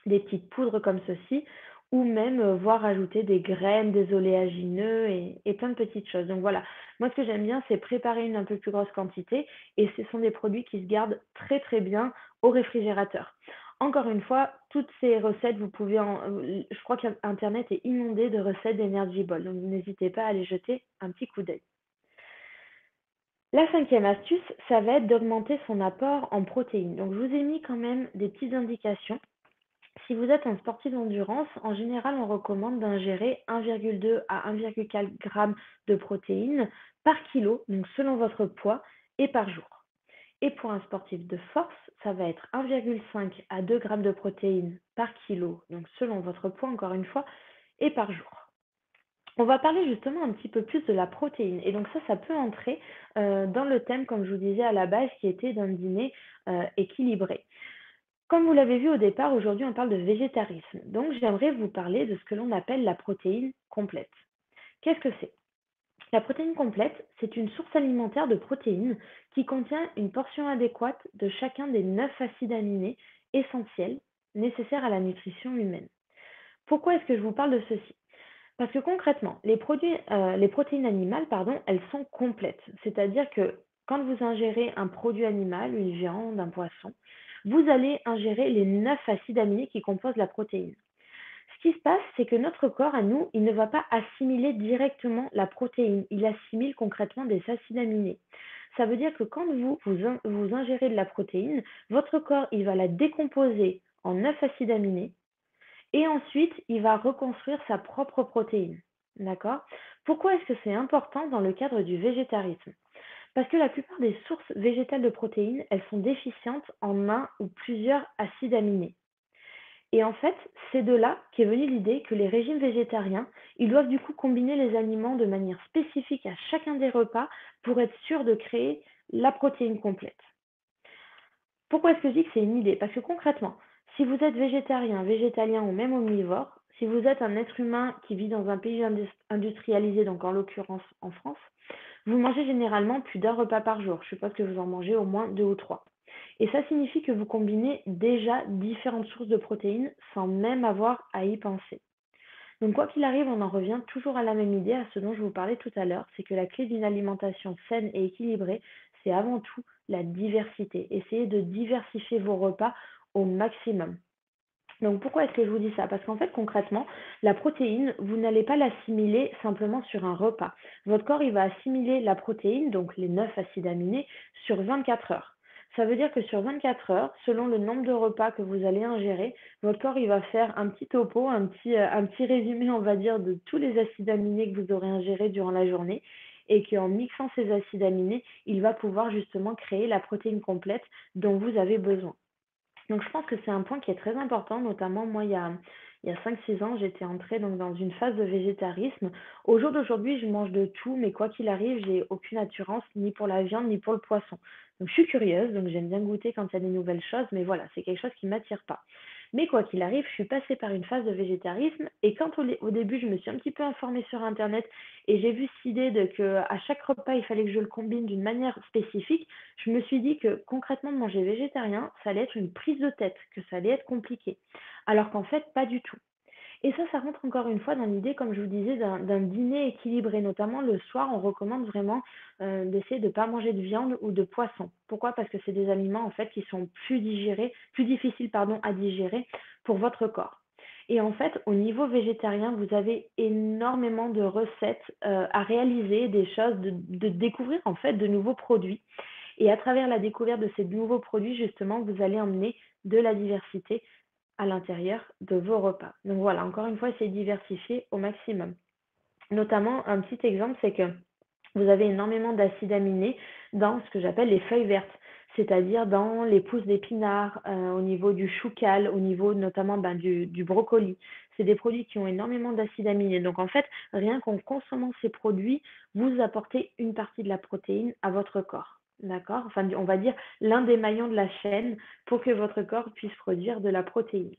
des petites poudres comme ceci, ou même voir ajouter des graines, des oléagineux et plein de petites choses. Donc voilà, moi ce que j'aime bien, c'est préparer une un peu plus grosse quantité et ce sont des produits qui se gardent très très bien au réfrigérateur. Encore une fois, toutes ces recettes, vous pouvez je crois qu'Internet est inondé de recettes d'Energy Ball, donc n'hésitez pas à aller jeter un petit coup d'œil. La cinquième astuce, ça va être d'augmenter son apport en protéines. Donc je vous ai mis quand même des petites indications. Si vous êtes un sportif d'endurance, en général, on recommande d'ingérer 1,2 à 1,4 g de protéines par kilo, donc selon votre poids, et par jour. Et pour un sportif de force, ça va être 1,5 à 2 g de protéines par kilo, donc selon votre poids, encore une fois, et par jour. On va parler justement un petit peu plus de la protéine. Et donc ça peut entrer dans le thème, comme je vous disais à la base, qui était d'un dîner équilibré. Comme vous l'avez vu au départ, aujourd'hui on parle de végétarisme. Donc j'aimerais vous parler de ce que l'on appelle la protéine complète. Qu'est-ce que c'est? La protéine complète, c'est une source alimentaire de protéines qui contient une portion adéquate de chacun des 9 acides aminés essentiels nécessaires à la nutrition humaine. Pourquoi est-ce que je vous parle de ceci? Parce que concrètement, les protéines animales, pardon, elles sont complètes. C'est-à-dire que quand vous ingérez un produit animal, une viande, un poisson, vous allez ingérer les 9 acides aminés qui composent la protéine. Ce qui se passe, c'est que notre corps, à nous, il ne va pas assimiler directement la protéine. Il assimile concrètement des acides aminés. Ça veut dire que quand vous ingérez de la protéine, votre corps, il va la décomposer en 9 acides aminés et ensuite, il va reconstruire sa propre protéine. D'accord? Pourquoi est-ce que c'est important dans le cadre du végétarisme? Parce que la plupart des sources végétales de protéines, elles sont déficientes en un ou plusieurs acides aminés. Et en fait, c'est de là qu'est venue l'idée que les régimes végétariens, ils doivent du coup combiner les aliments de manière spécifique à chacun des repas pour être sûr de créer la protéine complète. Pourquoi est-ce que je dis que c'est une idée? Parce que concrètement, si vous êtes végétarien, végétalien ou même omnivore, si vous êtes un être humain qui vit dans un pays industrialisé, donc en l'occurrence en France, vous mangez généralement plus d'un repas par jour. Je suppose que vous en mangez au moins 2 ou 3. Et ça signifie que vous combinez déjà différentes sources de protéines sans même avoir à y penser. Donc quoi qu'il arrive, on en revient toujours à la même idée, à ce dont je vous parlais tout à l'heure, c'est que la clé d'une alimentation saine et équilibrée, c'est avant tout la diversité. Essayez de diversifier vos repas au maximum. Donc pourquoi est-ce que je vous dis ça? Parce qu'en fait, concrètement, la protéine, vous n'allez pas l'assimiler simplement sur un repas. Votre corps, il va assimiler la protéine, donc les 9 acides aminés, sur 24 heures. Ça veut dire que sur 24 heures, selon le nombre de repas que vous allez ingérer, votre corps, il va faire un petit topo, un petit résumé, on va dire, de tous les acides aminés que vous aurez ingérés durant la journée et qu'en mixant ces acides aminés, il va pouvoir justement créer la protéine complète dont vous avez besoin. Donc je pense que c'est un point qui est très important, notamment moi il y a 5 6 ans, j'étais entrée donc dans une phase de végétarisme. Au jour d'aujourd'hui, je mange de tout, mais quoi qu'il arrive, j'ai aucune attirance ni pour la viande ni pour le poisson. Donc je suis curieuse, donc j'aime bien goûter quand il y a des nouvelles choses, mais voilà, c'est quelque chose qui ne m'attire pas. Mais quoi qu'il arrive, je suis passée par une phase de végétarisme et quand au début, je me suis un petit peu informée sur Internet et j'ai vu cette idée de que à chaque repas, il fallait que je le combine d'une manière spécifique, je me suis dit que concrètement, manger végétarien, ça allait être une prise de tête, que ça allait être compliqué. Alors qu'en fait, pas du tout. Et ça rentre encore une fois dans l'idée, comme je vous disais, d'un dîner équilibré. Notamment le soir, on recommande vraiment d'essayer de ne pas manger de viande ou de poisson. Pourquoi? Parce que c'est des aliments en fait qui sont plus difficiles pardon, à digérer pour votre corps. Et en fait, au niveau végétarien, vous avez énormément de recettes à réaliser, des choses, de découvrir en fait de nouveaux produits. Et à travers la découverte de ces nouveaux produits, justement, vous allez emmener de la diversité à l'intérieur de vos repas. Donc voilà, encore une fois, c'est diversifier au maximum. Notamment, un petit exemple, c'est que vous avez énormément d'acides aminés dans ce que j'appelle les feuilles vertes, c'est-à-dire dans les pousses d'épinards, au niveau du choucal, au niveau notamment du brocoli. C'est des produits qui ont énormément d'acides aminés. Donc en fait, rien qu'en consommant ces produits, vous apportez une partie de la protéine à votre corps. D'accord? Enfin, on va dire l'un des maillons de la chaîne pour que votre corps puisse produire de la protéine.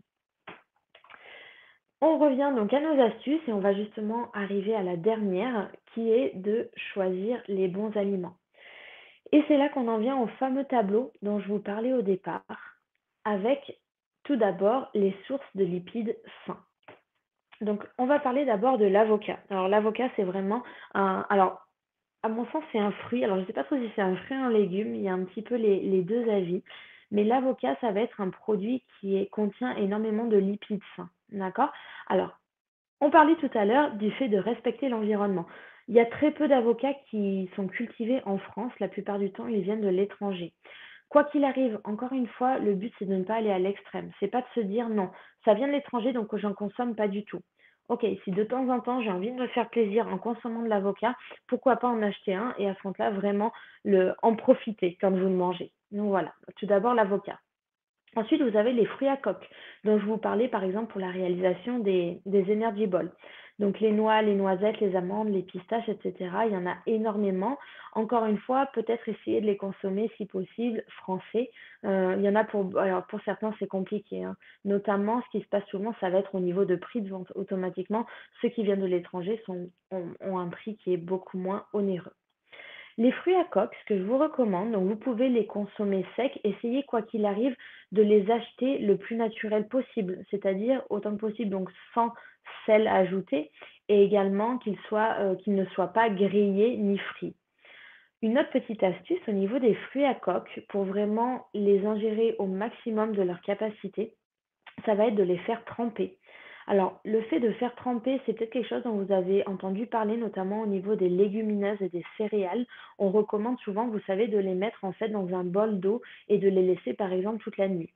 On revient donc à nos astuces et on va justement arriver à la dernière qui est de choisir les bons aliments. Et c'est là qu'on en vient au fameux tableau dont je vous parlais au départ, avec tout d'abord les sources de lipides sains. Donc on va parler d'abord de l'avocat. Alors l'avocat c'est vraiment un... Alors à mon sens c'est un fruit, alors je ne sais pas trop si c'est un fruit ou un légume, il y a un petit peu les deux avis. Mais l'avocat ça va être un produit contient énormément de lipides sains. D'accord? Alors on parlait tout à l'heure du fait de respecter l'environnement. Il y a très peu d'avocats qui sont cultivés en France. La plupart du temps, ils viennent de l'étranger. Quoi qu'il arrive, encore une fois, le but, c'est de ne pas aller à l'extrême. C'est pas de se dire non, ça vient de l'étranger, donc j'en consomme pas du tout. Ok, si de temps en temps j'ai envie de me faire plaisir en consommant de l'avocat, pourquoi pas en acheter un et à ce compte-là vraiment en profiter quand vous le mangez. Donc voilà, tout d'abord l'avocat. Ensuite, vous avez les fruits à coque, dont je vous parlais par exemple pour la réalisation des energy balls. Donc les noix, les noisettes, les amandes, les pistaches, etc. Il y en a énormément. Encore une fois, peut-être essayer de les consommer si possible français. Il y en a alors pour certains c'est compliqué, hein. Notamment, ce qui se passe souvent, ça va être au niveau de prix de vente. Automatiquement, ceux qui viennent de l'étranger ont un prix qui est beaucoup moins onéreux. Les fruits à coque, ce que je vous recommande, donc vous pouvez les consommer secs, essayez quoi qu'il arrive de les acheter le plus naturel possible, c'est-à-dire autant que possible donc sans sel ajouté et également qu'ils ne soient pas grillés ni frits. Une autre petite astuce au niveau des fruits à coque pour vraiment les ingérer au maximum de leur capacité, ça va être de les faire tremper. Alors, le fait de faire tremper, c'est peut-être quelque chose dont vous avez entendu parler, notamment au niveau des légumineuses et des céréales. On recommande souvent, vous savez, de les mettre en fait dans un bol d'eau et de les laisser par exemple toute la nuit.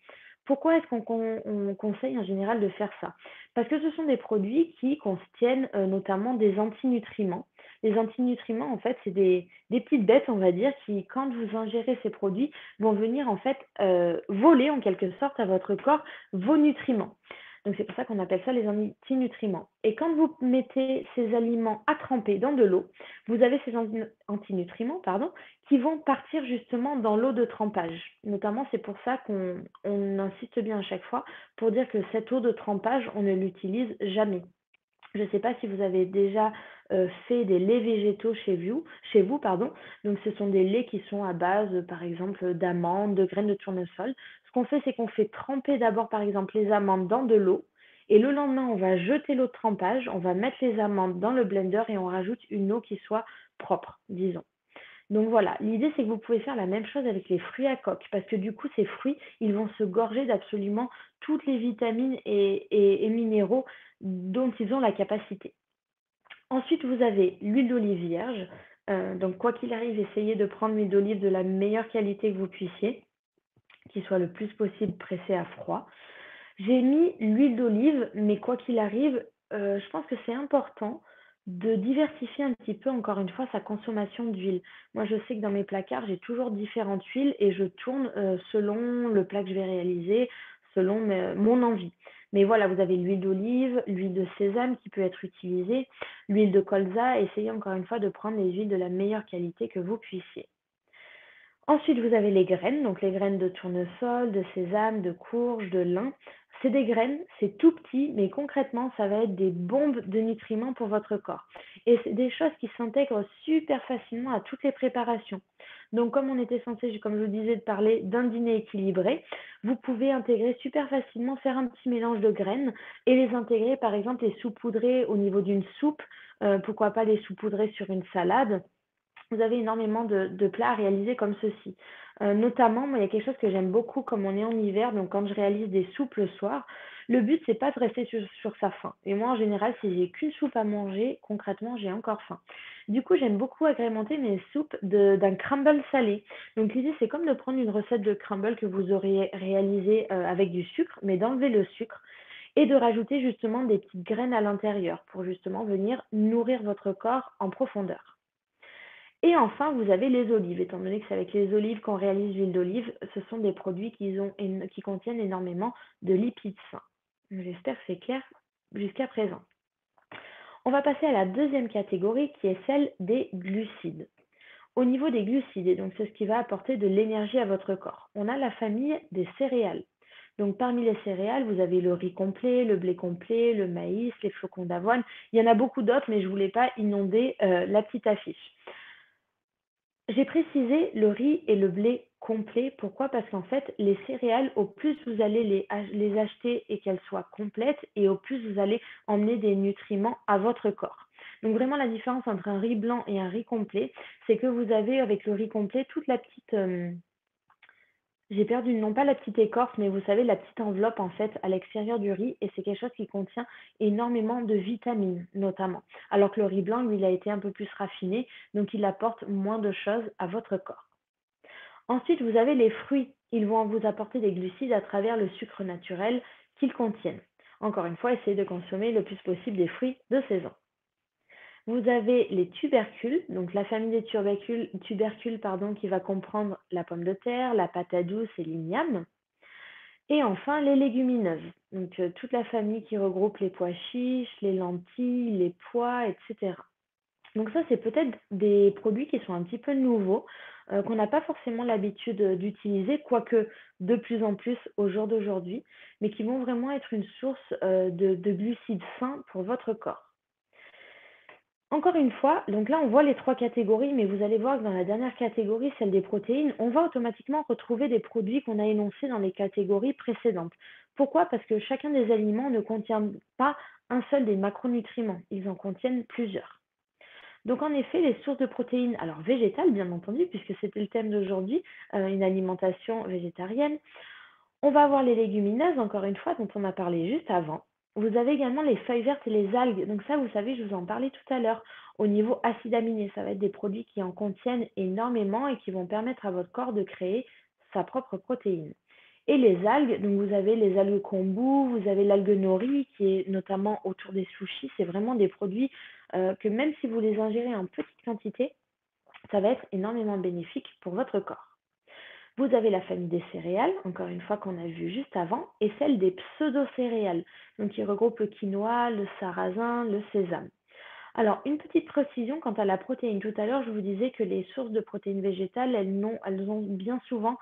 Pourquoi est-ce on conseille en général de faire ça? Parce que ce sont des produits qui contiennent notamment des antinutriments. Les antinutriments, en fait, c'est des petites bêtes, on va dire, qui, quand vous ingérez ces produits, vont venir en fait voler en quelque sorte à votre corps vos nutriments. Donc c'est pour ça qu'on appelle ça les antinutriments. Et quand vous mettez ces aliments à tremper dans de l'eau, vous avez ces antinutriments, pardon, qui vont partir justement dans l'eau de trempage. Notamment, c'est pour ça qu'on insiste bien à chaque fois pour dire que cette eau de trempage, on ne l'utilise jamais. Je ne sais pas si vous avez déjà fait des laits végétaux chez vous, pardon. Donc, ce sont des laits qui sont à base, par exemple, d'amandes, de graines de tournesol. Ce qu'on fait, c'est qu'on fait tremper d'abord, par exemple, les amandes dans de l'eau. Et le lendemain, on va jeter l'eau de trempage, on va mettre les amandes dans le blender et on rajoute une eau qui soit propre, disons. Donc voilà, l'idée c'est que vous pouvez faire la même chose avec les fruits à coque, parce que du coup ces fruits, ils vont se gorger d'absolument toutes les vitamines et minéraux dont ils ont la capacité. Ensuite, vous avez l'huile d'olive vierge. Donc quoi qu'il arrive, essayez de prendre l'huile d'olive de la meilleure qualité que vous puissiez, qui soit le plus possible pressée à froid. J'ai mis l'huile d'olive, mais quoi qu'il arrive, je pense que c'est important de diversifier un petit peu, encore une fois, sa consommation d'huile. Moi, je sais que dans mes placards, j'ai toujours différentes huiles et je tourne, selon le plat que je vais réaliser, selon mon envie. Mais voilà, vous avez l'huile d'olive, l'huile de sésame qui peut être utilisée, l'huile de colza. Essayez encore une fois de prendre les huiles de la meilleure qualité que vous puissiez. Ensuite, vous avez les graines, donc les graines de tournesol, de sésame, de courge, de lin. C'est des graines, c'est tout petit, mais concrètement, ça va être des bombes de nutriments pour votre corps. Et c'est des choses qui s'intègrent super facilement à toutes les préparations. Donc, comme on était censé, comme je vous disais, de parler d'un dîner équilibré, vous pouvez intégrer super facilement, faire un petit mélange de graines et les intégrer, par exemple, les saupoudrer au niveau d'une soupe. Pourquoi pas les saupoudrer sur une salade. Vous avez énormément de plats à réaliser comme ceci. Notamment, moi, il y a quelque chose que j'aime beaucoup comme on est en hiver, donc quand je réalise des soupes le soir, le but, c'est pas de rester sur sa faim. Et moi, en général, si j'ai qu'une soupe à manger, concrètement, j'ai encore faim. Du coup, j'aime beaucoup agrémenter mes soupes d'un crumble salé. Donc l'idée, c'est comme de prendre une recette de crumble que vous auriez réalisée avec du sucre, mais d'enlever le sucre et de rajouter justement des petites graines à l'intérieur pour justement venir nourrir votre corps en profondeur. Et enfin, vous avez les olives. Étant donné que c'est avec les olives qu'on réalise l'huile d'olive, ce sont des produits qui contiennent énormément de lipides sains. J'espère que c'est clair jusqu'à présent. On va passer à la deuxième catégorie qui est celle des glucides. Au niveau des glucides, et donc c'est ce qui va apporter de l'énergie à votre corps, on a la famille des céréales. Donc parmi les céréales, vous avez le riz complet, le blé complet, le maïs, les flocons d'avoine. Il y en a beaucoup d'autres, mais je ne voulais pas inonder la petite affiche. J'ai précisé le riz et le blé complet. Pourquoi? Parce qu'en fait, les céréales, au plus vous allez les acheter et qu'elles soient complètes, et au plus vous allez emmener des nutriments à votre corps. Donc vraiment, la différence entre un riz blanc et un riz complet, c'est que vous avez avec le riz complet toute la petite, j'ai perdu, non pas la petite écorce, mais vous savez, la petite enveloppe en fait à l'extérieur du riz, et c'est quelque chose qui contient énormément de vitamines notamment. Alors que le riz blanc, lui, il a été un peu plus raffiné, donc il apporte moins de choses à votre corps. Ensuite, vous avez les fruits. Ils vont vous apporter des glucides à travers le sucre naturel qu'ils contiennent. Encore une fois, essayez de consommer le plus possible des fruits de saison. Vous avez les tubercules, donc la famille des tubercules pardon, qui va comprendre la pomme de terre, la patate douce et l'igname. Et enfin, les légumineuses, donc toute la famille qui regroupe les pois chiches, les lentilles, les pois, etc. Donc ça, c'est peut-être des produits qui sont un petit peu nouveaux, qu'on n'a pas forcément l'habitude d'utiliser, quoique de plus en plus au jour d'aujourd'hui, mais qui vont vraiment être une source de glucides sains pour votre corps. Encore une fois, donc là, on voit les trois catégories, mais vous allez voir que dans la dernière catégorie, celle des protéines, on va automatiquement retrouver des produits qu'on a énoncés dans les catégories précédentes. Pourquoi? Parce que chacun des aliments ne contient pas un seul des macronutriments, ils en contiennent plusieurs. Donc en effet, les sources de protéines, alors végétales bien entendu, puisque c'était le thème d'aujourd'hui, une alimentation végétarienne. On va avoir les légumineuses, encore une fois, dont on a parlé juste avant. Vous avez également les feuilles vertes et les algues. Donc ça, vous savez, je vous en parlais tout à l'heure. Au niveau acide aminé, ça va être des produits qui en contiennent énormément et qui vont permettre à votre corps de créer sa propre protéine. Et les algues, donc vous avez les algues kombu, vous avez l'algue nori qui est notamment autour des sushis. C'est vraiment des produits que même si vous les ingérez en petite quantité, ça va être énormément bénéfique pour votre corps. Vous avez la famille des céréales, encore une fois qu'on a vu juste avant, et celle des pseudo-céréales, donc qui regroupe le quinoa, le sarrasin, le sésame. Alors, une petite précision quant à la protéine. Tout à l'heure, je vous disais que les sources de protéines végétales, elles ont bien souvent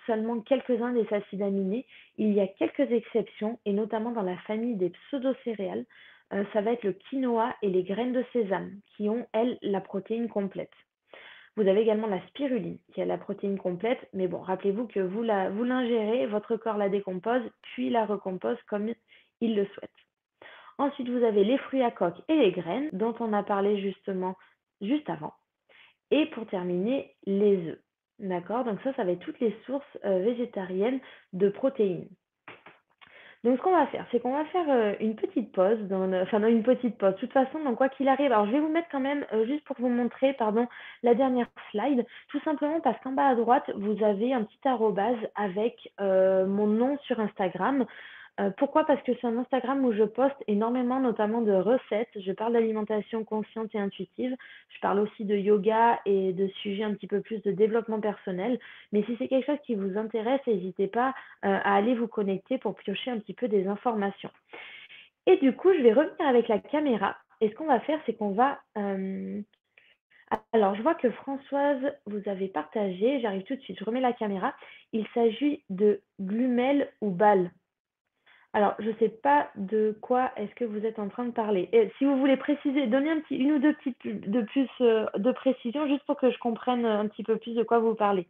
seulement quelques-uns des acides aminés. Il y a quelques exceptions, et notamment dans la famille des pseudo-céréales, ça va être le quinoa et les graines de sésame, qui ont, elles, la protéine complète. Vous avez également la spiruline, qui a la protéine complète, mais bon, rappelez-vous que vous l'ingérez, votre corps la décompose, puis la recompose comme il le souhaite. Ensuite, vous avez les fruits à coque et les graines, dont on a parlé justement juste avant. Et pour terminer, les œufs. D'accord? Donc ça va être toutes les sources végétariennes de protéines. Donc ce qu'on va faire, c'est qu'on va faire une petite pause, enfin non, une petite pause. De toute façon, donc quoi qu'il arrive, alors je vais vous mettre quand même, juste pour vous montrer, pardon, la dernière slide, tout simplement parce qu'en bas à droite, vous avez un petit arrobase avec mon nom sur Instagram. Pourquoi? Parce que c'est un Instagram où je poste énormément, notamment de recettes. Je parle d'alimentation consciente et intuitive. Je parle aussi de yoga et de sujets un petit peu plus de développement personnel. Mais si c'est quelque chose qui vous intéresse, n'hésitez pas à aller vous connecter pour piocher un petit peu des informations. Et du coup, je vais revenir avec la caméra. Et ce qu'on va faire, c'est qu'on va... Alors, je vois que Françoise, vous avez partagé, j'arrive tout de suite, je remets la caméra. Il s'agit de glumelles ou balles. Alors, je ne sais pas de quoi est-ce que vous êtes en train de parler. Et si vous voulez préciser, donnez une ou deux petites de plus de précision, juste pour que je comprenne un petit peu plus de quoi vous parlez.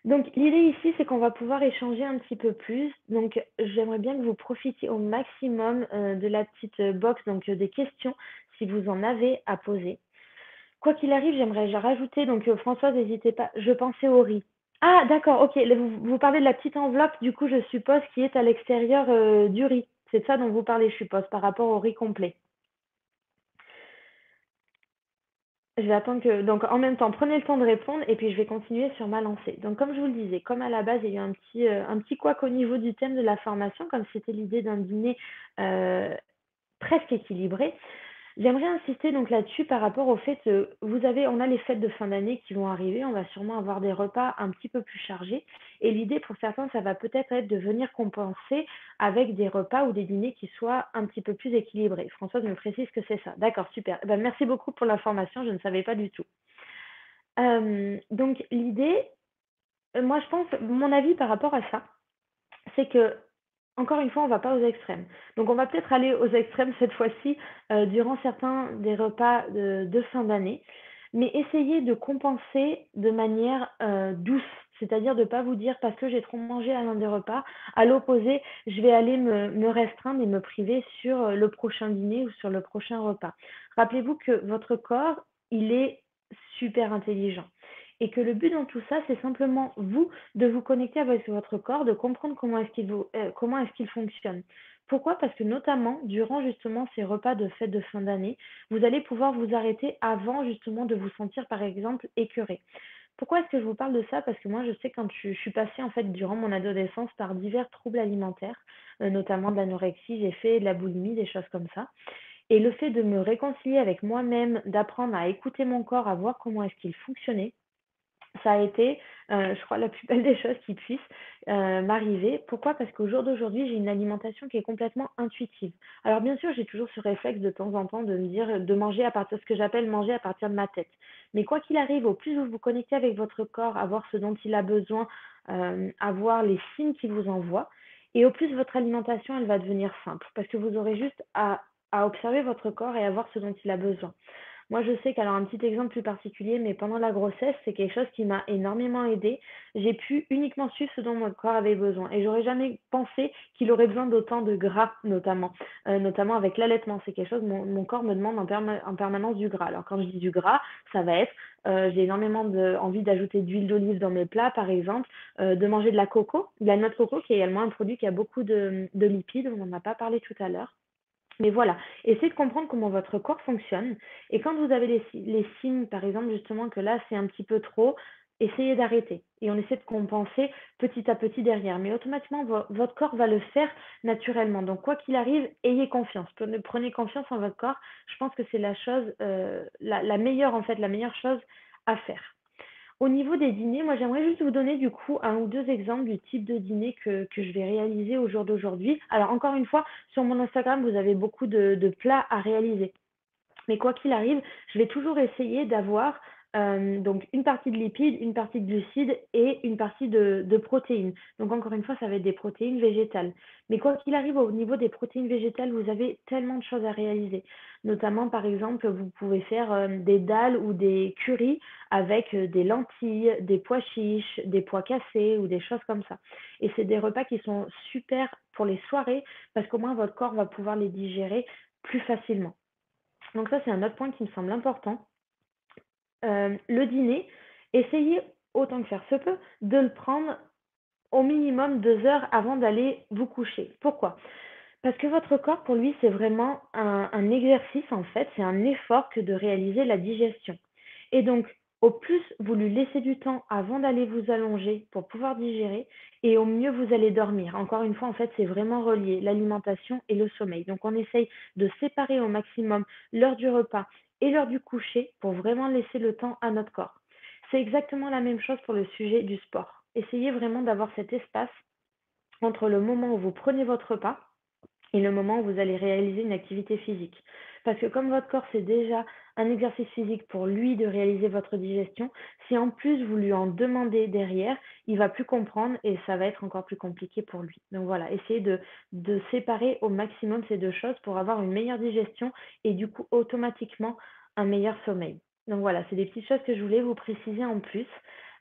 Donc, l'idée ici, c'est qu'on va pouvoir échanger un petit peu plus. Donc, j'aimerais bien que vous profitiez au maximum de la petite box, donc des questions, si vous en avez à poser. Quoi qu'il arrive, j'aimerais rajouter, donc Françoise, n'hésitez pas, je pensais au riz. Ah, d'accord, ok. Vous parlez de la petite enveloppe, du coup, je suppose, qui est à l'extérieur du riz. C'est de ça dont vous parlez, je suppose, par rapport au riz complet. Je vais attendre que. Donc, en même temps, prenez le temps de répondre et puis je vais continuer sur ma lancée. Donc, comme je vous le disais, comme à la base, il y a eu un petit couac au niveau du thème de la formation, comme c'était l'idée d'un dîner euh, presque équilibré. J'aimerais insister donc là-dessus par rapport au fait que on a les fêtes de fin d'année qui vont arriver, on va sûrement avoir des repas un petit peu plus chargés. Et l'idée pour certains, ça va peut-être être de venir compenser avec des repas ou des dîners qui soient un petit peu plus équilibrés. Françoise me précise que c'est ça. D'accord, super. Eh ben, merci beaucoup pour l'information, je ne savais pas du tout. Donc l'idée, moi je pense, mon avis par rapport à ça, c'est que encore une fois, on ne va pas aux extrêmes. Donc on va peut-être aller aux extrêmes cette fois-ci durant certains des repas de fin d'année, mais essayez de compenser de manière douce, c'est-à-dire de ne pas vous dire parce que j'ai trop mangé à l'un des repas, à l'opposé, je vais aller me restreindre et me priver sur le prochain dîner ou sur le prochain repas. Rappelez-vous que votre corps, il est super intelligent et que le but dans tout ça, c'est simplement vous de vous connecter avec votre corps, de comprendre comment est-ce qu'il fonctionne. Pourquoi? Parce que notamment, durant justement ces repas de fête de fin d'année, vous allez pouvoir vous arrêter avant justement de vous sentir par exemple écœuré. Pourquoi est-ce que je vous parle de ça? Parce que moi, je sais quand je suis passée en fait durant mon adolescence par divers troubles alimentaires, notamment de l'anorexie, j'ai fait de la boulimie, des choses comme ça. Et le fait de me réconcilier avec moi-même, d'apprendre à écouter mon corps, à voir comment est-ce qu'il fonctionnait, ça a été, je crois, la plus belle des choses qui puissent m'arriver. Pourquoi? Parce qu'au jour d'aujourd'hui, j'ai une alimentation qui est complètement intuitive. Alors bien sûr, j'ai toujours ce réflexe de temps en temps de me dire de manger à partir de ce que j'appelle manger à partir de ma tête. Mais quoi qu'il arrive, au plus vous vous connectez avec votre corps, à voir ce dont il a besoin, à voir les signes qu'il vous envoie, et au plus votre alimentation, elle va devenir simple. Parce que vous aurez juste à observer votre corps et à voir ce dont il a besoin. Moi, je sais qu'alors un petit exemple plus particulier, mais pendant la grossesse, c'est quelque chose qui m'a énormément aidée. J'ai pu uniquement suivre ce dont mon corps avait besoin. Et j'aurais jamais pensé qu'il aurait besoin d'autant de gras, notamment avec l'allaitement. C'est quelque chose, mon corps me demande en permanence du gras. Alors quand je dis du gras, ça va être, j'ai énormément envie d'ajouter d'huile d'olive dans mes plats, par exemple, de manger de la coco, de la noix de coco, qui est également un produit qui a beaucoup de lipides, on n'en a pas parlé tout à l'heure. Mais voilà, essayez de comprendre comment votre corps fonctionne. Et quand vous avez les signes, par exemple, justement, que là, c'est un petit peu trop, essayez d'arrêter. Et on essaie de compenser petit à petit derrière. Mais automatiquement, votre corps va le faire naturellement. Donc, quoi qu'il arrive, ayez confiance. Prenez confiance en votre corps. Je pense que c'est la chose, la meilleure, en fait, la meilleure chose à faire. Au niveau des dîners, moi, j'aimerais juste vous donner du coup un ou 2 exemples du type de dîner que je vais réaliser au jour d'aujourd'hui. Alors encore une fois, sur mon Instagram, vous avez beaucoup de plats à réaliser. Mais quoi qu'il arrive, je vais toujours essayer d'avoir donc une partie de lipides, une partie de glucides et une partie de protéines. Donc encore une fois, ça va être des protéines végétales. Mais quoi qu'il arrive, au niveau des protéines végétales, vous avez tellement de choses à réaliser. Notamment, par exemple, vous pouvez faire des dalles ou des currys avec des lentilles, des pois chiches, des pois cassés ou des choses comme ça. Et c'est des repas qui sont super pour les soirées parce qu'au moins votre corps va pouvoir les digérer plus facilement. Donc ça, c'est un autre point qui me semble important. Le dîner, essayez autant que faire se peut de le prendre au minimum 2 heures avant d'aller vous coucher. Pourquoi? Parce que votre corps, pour lui, c'est vraiment un exercice, en fait, c'est un effort que de réaliser la digestion. Et donc, au plus vous lui laissez du temps avant d'aller vous allonger pour pouvoir digérer, et au mieux vous allez dormir. Encore une fois, en fait, c'est vraiment relié, l'alimentation et le sommeil. Donc, on essaye de séparer au maximum l'heure du repas et l'heure du coucher pour vraiment laisser le temps à notre corps. C'est exactement la même chose pour le sujet du sport. Essayez vraiment d'avoir cet espace entre le moment où vous prenez votre repas et le moment où vous allez réaliser une activité physique. Parce que comme votre corps, c'est déjà un exercice physique pour lui de réaliser votre digestion, si en plus vous lui en demandez derrière, il va plus comprendre et ça va être encore plus compliqué pour lui. Donc voilà, essayez de séparer au maximum ces deux choses pour avoir une meilleure digestion et du coup automatiquement un meilleur sommeil. Donc voilà, c'est des petites choses que je voulais vous préciser en plus.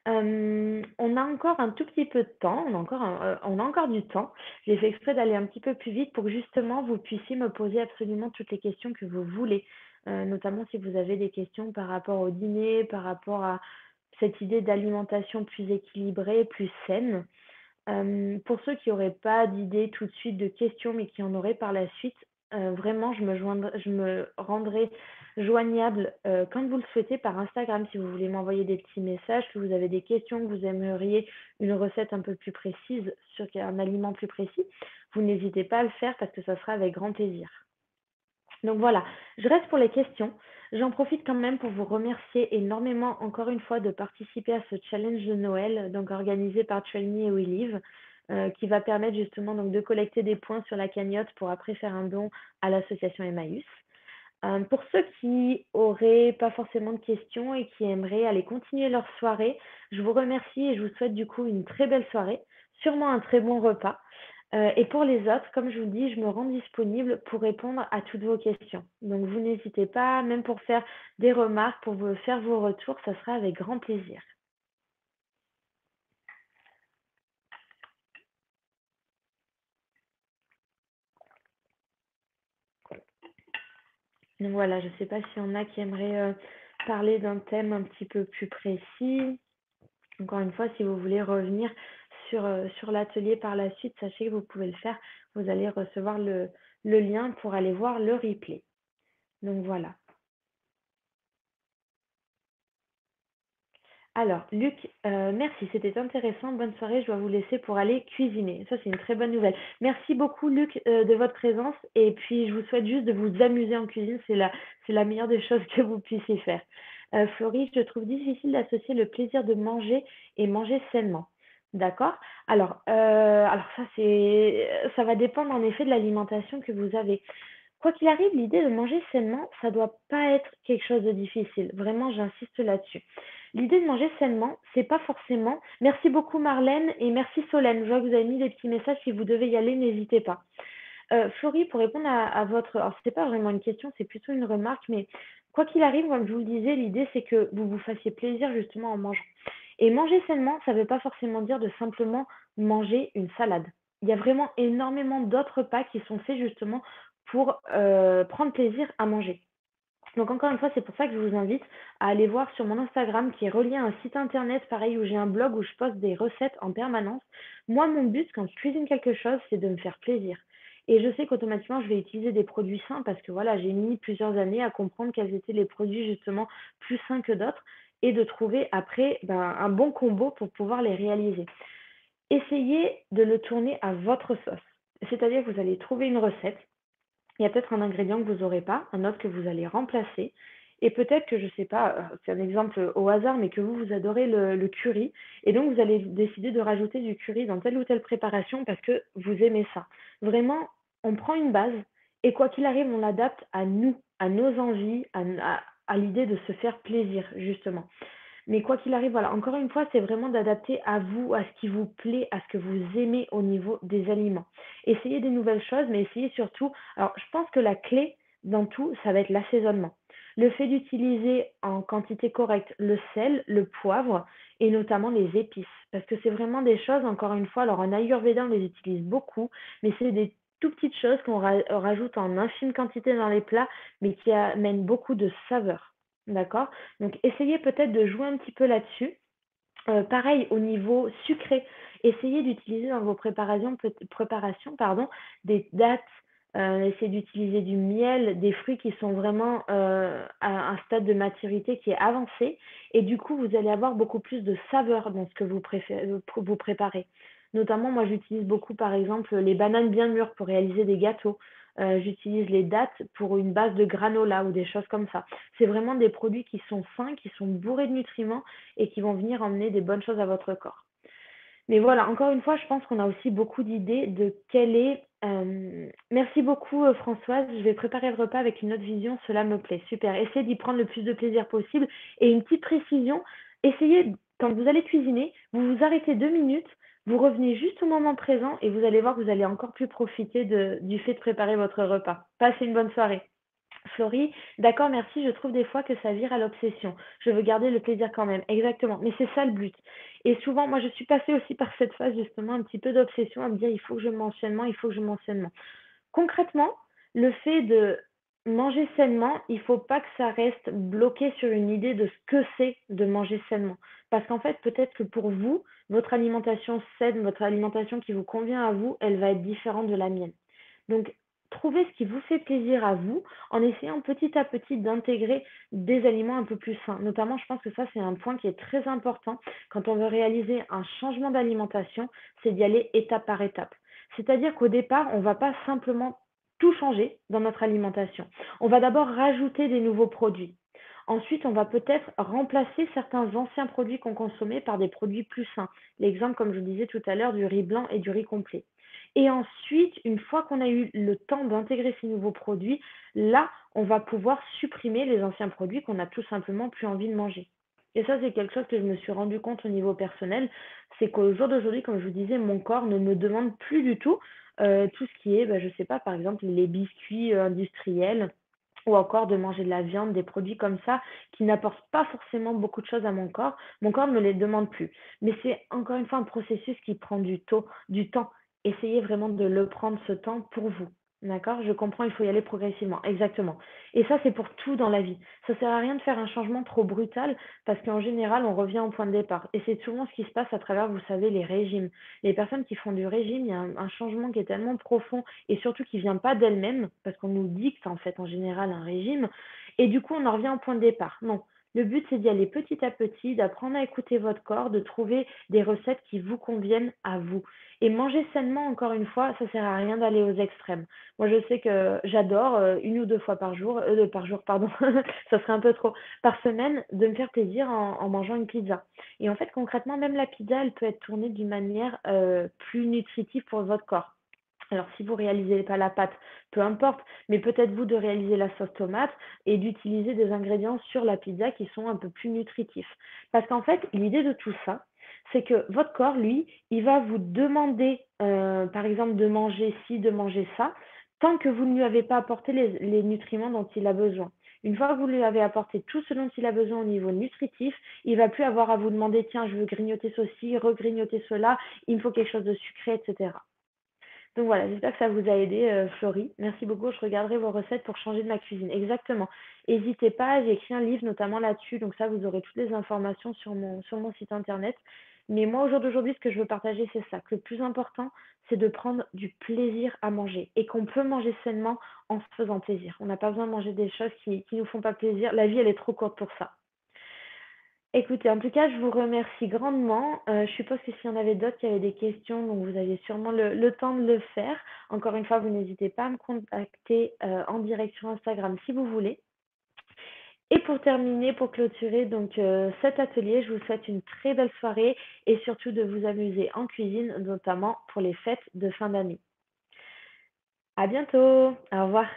On a encore un tout petit peu de temps, on a encore du temps. J'ai fait exprès d'aller un petit peu plus vite pour que justement vous puissiez me poser absolument toutes les questions que vous voulez, notamment si vous avez des questions par rapport au dîner, par rapport à cette idée d'alimentation plus équilibrée, plus saine. Pour ceux qui n'auraient pas d'idée tout de suite de questions, mais qui en auraient par la suite, vraiment je me rendrai joignable, quand vous le souhaitez par Instagram. Si vous voulez m'envoyer des petits messages, que vous avez des questions, que vous aimeriez une recette un peu plus précise sur un aliment plus précis, vous n'hésitez pas à le faire parce que ça sera avec grand plaisir. Donc voilà, je reste pour les questions. J'en profite quand même pour vous remercier énormément encore une fois de participer à ce challenge de Noël, donc organisé par Train Me et We Live, qui va permettre justement donc de collecter des points sur la cagnotte pour après faire un don à l'association Emmaüs. Pour ceux qui auraient pas forcément de questions et qui aimeraient aller continuer leur soirée, je vous remercie et je vous souhaite du coup une très belle soirée, sûrement un très bon repas. Et pour les autres, comme je vous le dis, je me rends disponible pour répondre à toutes vos questions. Donc vous n'hésitez pas, même pour faire des remarques, pour vous faire vos retours, ça sera avec grand plaisir. Donc voilà, je ne sais pas s'il y en a qui aimeraient parler d'un thème un petit peu plus précis. Encore une fois, si vous voulez revenir sur l'atelier par la suite, sachez que vous pouvez le faire. Vous allez recevoir le lien pour aller voir le replay. Donc voilà. Alors, Luc, merci, c'était intéressant. Bonne soirée, je dois vous laisser pour aller cuisiner. Ça, c'est une très bonne nouvelle. Merci beaucoup, Luc, de votre présence. Et puis, je vous souhaite juste de vous amuser en cuisine. C'est la meilleure des choses que vous puissiez faire. Florie, je trouve difficile d'associer le plaisir de manger et manger sainement. D'accord? Alors ça, ça va dépendre en effet de l'alimentation que vous avez. Quoi qu'il arrive, l'idée de manger sainement, ça doit pas être quelque chose de difficile. Vraiment, j'insiste là-dessus. L'idée de manger sainement, c'est pas forcément. Merci beaucoup Marlène et merci Solène. Je vois que vous avez mis des petits messages. Si vous devez y aller, n'hésitez pas. Florie, pour répondre à votre, alors c'est pas vraiment une question, c'est plutôt une remarque, mais quoi qu'il arrive, comme je vous le disais, l'idée c'est que vous vous fassiez plaisir justement en mangeant. Et manger sainement, ça ne veut pas forcément dire de simplement manger une salade. Il y a vraiment énormément d'autres repas qui sont faits justement pour prendre plaisir à manger. Donc encore une fois, c'est pour ça que je vous invite à aller voir sur mon Instagram qui est relié à un site internet, pareil, où j'ai un blog où je poste des recettes en permanence. Moi, mon but quand je cuisine quelque chose, c'est de me faire plaisir. Et je sais qu'automatiquement, je vais utiliser des produits sains parce que voilà, j'ai mis plusieurs années à comprendre quels étaient les produits justement plus sains que d'autres et de trouver après un bon combo pour pouvoir les réaliser. Essayez de le tourner à votre sauce. C'est-à-dire que vous allez trouver une recette, il y a peut-être un ingrédient que vous n'aurez pas, un autre que vous allez remplacer. Et peut-être que, je sais pas, c'est un exemple au hasard, mais que vous adorez le curry et donc vous allez décider de rajouter du curry dans telle ou telle préparation parce que vous aimez ça. Vraiment, on prend une base et quoi qu'il arrive, on l'adapte à nous, à nos envies, à l'idée de se faire plaisir, justement. Mais quoi qu'il arrive, voilà, encore une fois, c'est vraiment d'adapter à vous, à ce qui vous plaît, à ce que vous aimez au niveau des aliments. Essayez des nouvelles choses, mais essayez surtout. Alors, je pense que la clé dans tout, ça va être l'assaisonnement. Le fait d'utiliser en quantité correcte le sel, le poivre et notamment les épices. Parce que c'est vraiment des choses, encore une fois, alors en Ayurveda, on les utilise beaucoup, mais c'est des tout petites choses qu'on rajoute en infime quantité dans les plats, mais qui amènent beaucoup de saveur. D'accord? Donc essayez peut-être de jouer un petit peu là-dessus. Pareil au niveau sucré, essayez d'utiliser dans vos préparations pardon, des dattes, essayez d'utiliser du miel, des fruits qui sont vraiment, à un stade de maturité qui est avancé et du coup, vous allez avoir beaucoup plus de saveur dans ce que vous préparez. Notamment, moi, j'utilise beaucoup, par exemple, les bananes bien mûres pour réaliser des gâteaux. J'utilise les dattes pour une base de granola ou des choses comme ça. C'est vraiment des produits qui sont sains, qui sont bourrés de nutriments et qui vont venir emmener des bonnes choses à votre corps. Mais voilà, encore une fois, je pense qu'on a aussi beaucoup d'idées de quelle est. Merci beaucoup Françoise, je vais préparer le repas avec une autre vision, cela me plaît. Super, essayez d'y prendre le plus de plaisir possible. Et une petite précision, essayez, quand vous allez cuisiner, vous vous arrêtez 2 minutes, vous revenez juste au moment présent et vous allez voir que vous allez encore plus profiter du fait de préparer votre repas. Passez une bonne soirée. Florie, d'accord, merci. Je trouve des fois que ça vire à l'obsession. Je veux garder le plaisir quand même. Exactement. Mais c'est ça le but. Et souvent, moi, je suis passée aussi par cette phase, justement, un petit peu d'obsession à me dire, il faut que je mange sainement, il faut que je mange sainement. Concrètement, le fait de manger sainement, il ne faut pas que ça reste bloqué sur une idée de ce que c'est de manger sainement. Parce qu'en fait, peut-être que pour vous, votre alimentation saine, votre alimentation qui vous convient à vous, elle va être différente de la mienne. Donc, trouvez ce qui vous fait plaisir à vous en essayant petit à petit d'intégrer des aliments un peu plus sains. Notamment, je pense que ça, c'est un point qui est très important quand on veut réaliser un changement d'alimentation, c'est d'y aller étape par étape. C'est-à-dire qu'au départ, on ne va pas simplement tout changer dans notre alimentation. On va d'abord rajouter des nouveaux produits. Ensuite, on va peut-être remplacer certains anciens produits qu'on consommait par des produits plus sains. L'exemple, comme je vous disais tout à l'heure, du riz blanc et du riz complet. Et ensuite, une fois qu'on a eu le temps d'intégrer ces nouveaux produits, là, on va pouvoir supprimer les anciens produits qu'on n'a tout simplement plus envie de manger. Et ça, c'est quelque chose que je me suis rendu compte au niveau personnel, c'est qu'au jour d'aujourd'hui, comme je vous disais, mon corps ne me demande plus du tout tout ce qui est, bah, je sais pas, par exemple, les biscuits industriels ou encore de manger de la viande, des produits comme ça qui n'apportent pas forcément beaucoup de choses à mon corps. Mon corps ne me les demande plus. Mais c'est encore une fois un processus qui prend du temps. Essayez vraiment de le prendre ce temps pour vous. D'accord? Je comprends, il faut y aller progressivement. Exactement. Et ça, c'est pour tout dans la vie. Ça sert à rien de faire un changement trop brutal parce qu'en général, on revient au point de départ. Et c'est souvent ce qui se passe à travers, vous savez, les régimes. Les personnes qui font du régime, il y a un changement qui est tellement profond et surtout qui vient pas d'elles-mêmes, parce qu'on nous dicte en fait en général un régime, et du coup on en revient au point de départ. Non, le but c'est d'y aller petit à petit, d'apprendre à écouter votre corps, de trouver des recettes qui vous conviennent à vous. Et manger sainement, encore une fois, ça sert à rien d'aller aux extrêmes. Moi je sais que j'adore une ou deux fois par jour, pardon, ça serait un peu trop, par semaine, de me faire plaisir en mangeant une pizza. Et en fait, concrètement, même la pizza, elle peut être tournée d'une manière plus nutritive pour votre corps. Alors, si vous ne réalisez pas la pâte, peu importe, mais peut-être vous de réaliser la sauce tomate et d'utiliser des ingrédients sur la pizza qui sont un peu plus nutritifs. Parce qu'en fait, l'idée de tout ça, c'est que votre corps, lui, il va vous demander, par exemple, de manger ci, de manger ça, tant que vous ne lui avez pas apporté les nutriments dont il a besoin. Une fois que vous lui avez apporté tout ce dont il a besoin au niveau nutritif, il va plus avoir à vous demander, tiens, je veux grignoter ceci, regrignoter cela, il me faut quelque chose de sucré, etc. Donc voilà, j'espère que ça vous a aidé, Florie. Merci beaucoup. Je regarderai vos recettes pour changer de ma cuisine. Exactement. N'hésitez pas, j'ai écrit un livre notamment là-dessus, donc ça, vous aurez toutes les informations sur mon site internet. Mais moi, au jour d'aujourd'hui, ce que je veux partager, c'est ça, que le plus important, c'est de prendre du plaisir à manger et qu'on peut manger sainement en se faisant plaisir. On n'a pas besoin de manger des choses qui nous font pas plaisir. La vie, elle est trop courte pour ça. Écoutez, en tout cas, je vous remercie grandement. Je suppose que s'il y en avait d'autres qui avaient des questions, donc vous aviez sûrement le temps de le faire. Encore une fois, vous n'hésitez pas à me contacter en direct sur Instagram si vous voulez. Et pour terminer, pour clôturer donc cet atelier, je vous souhaite une très belle soirée et surtout de vous amuser en cuisine, notamment pour les fêtes de fin d'année. À bientôt, au revoir.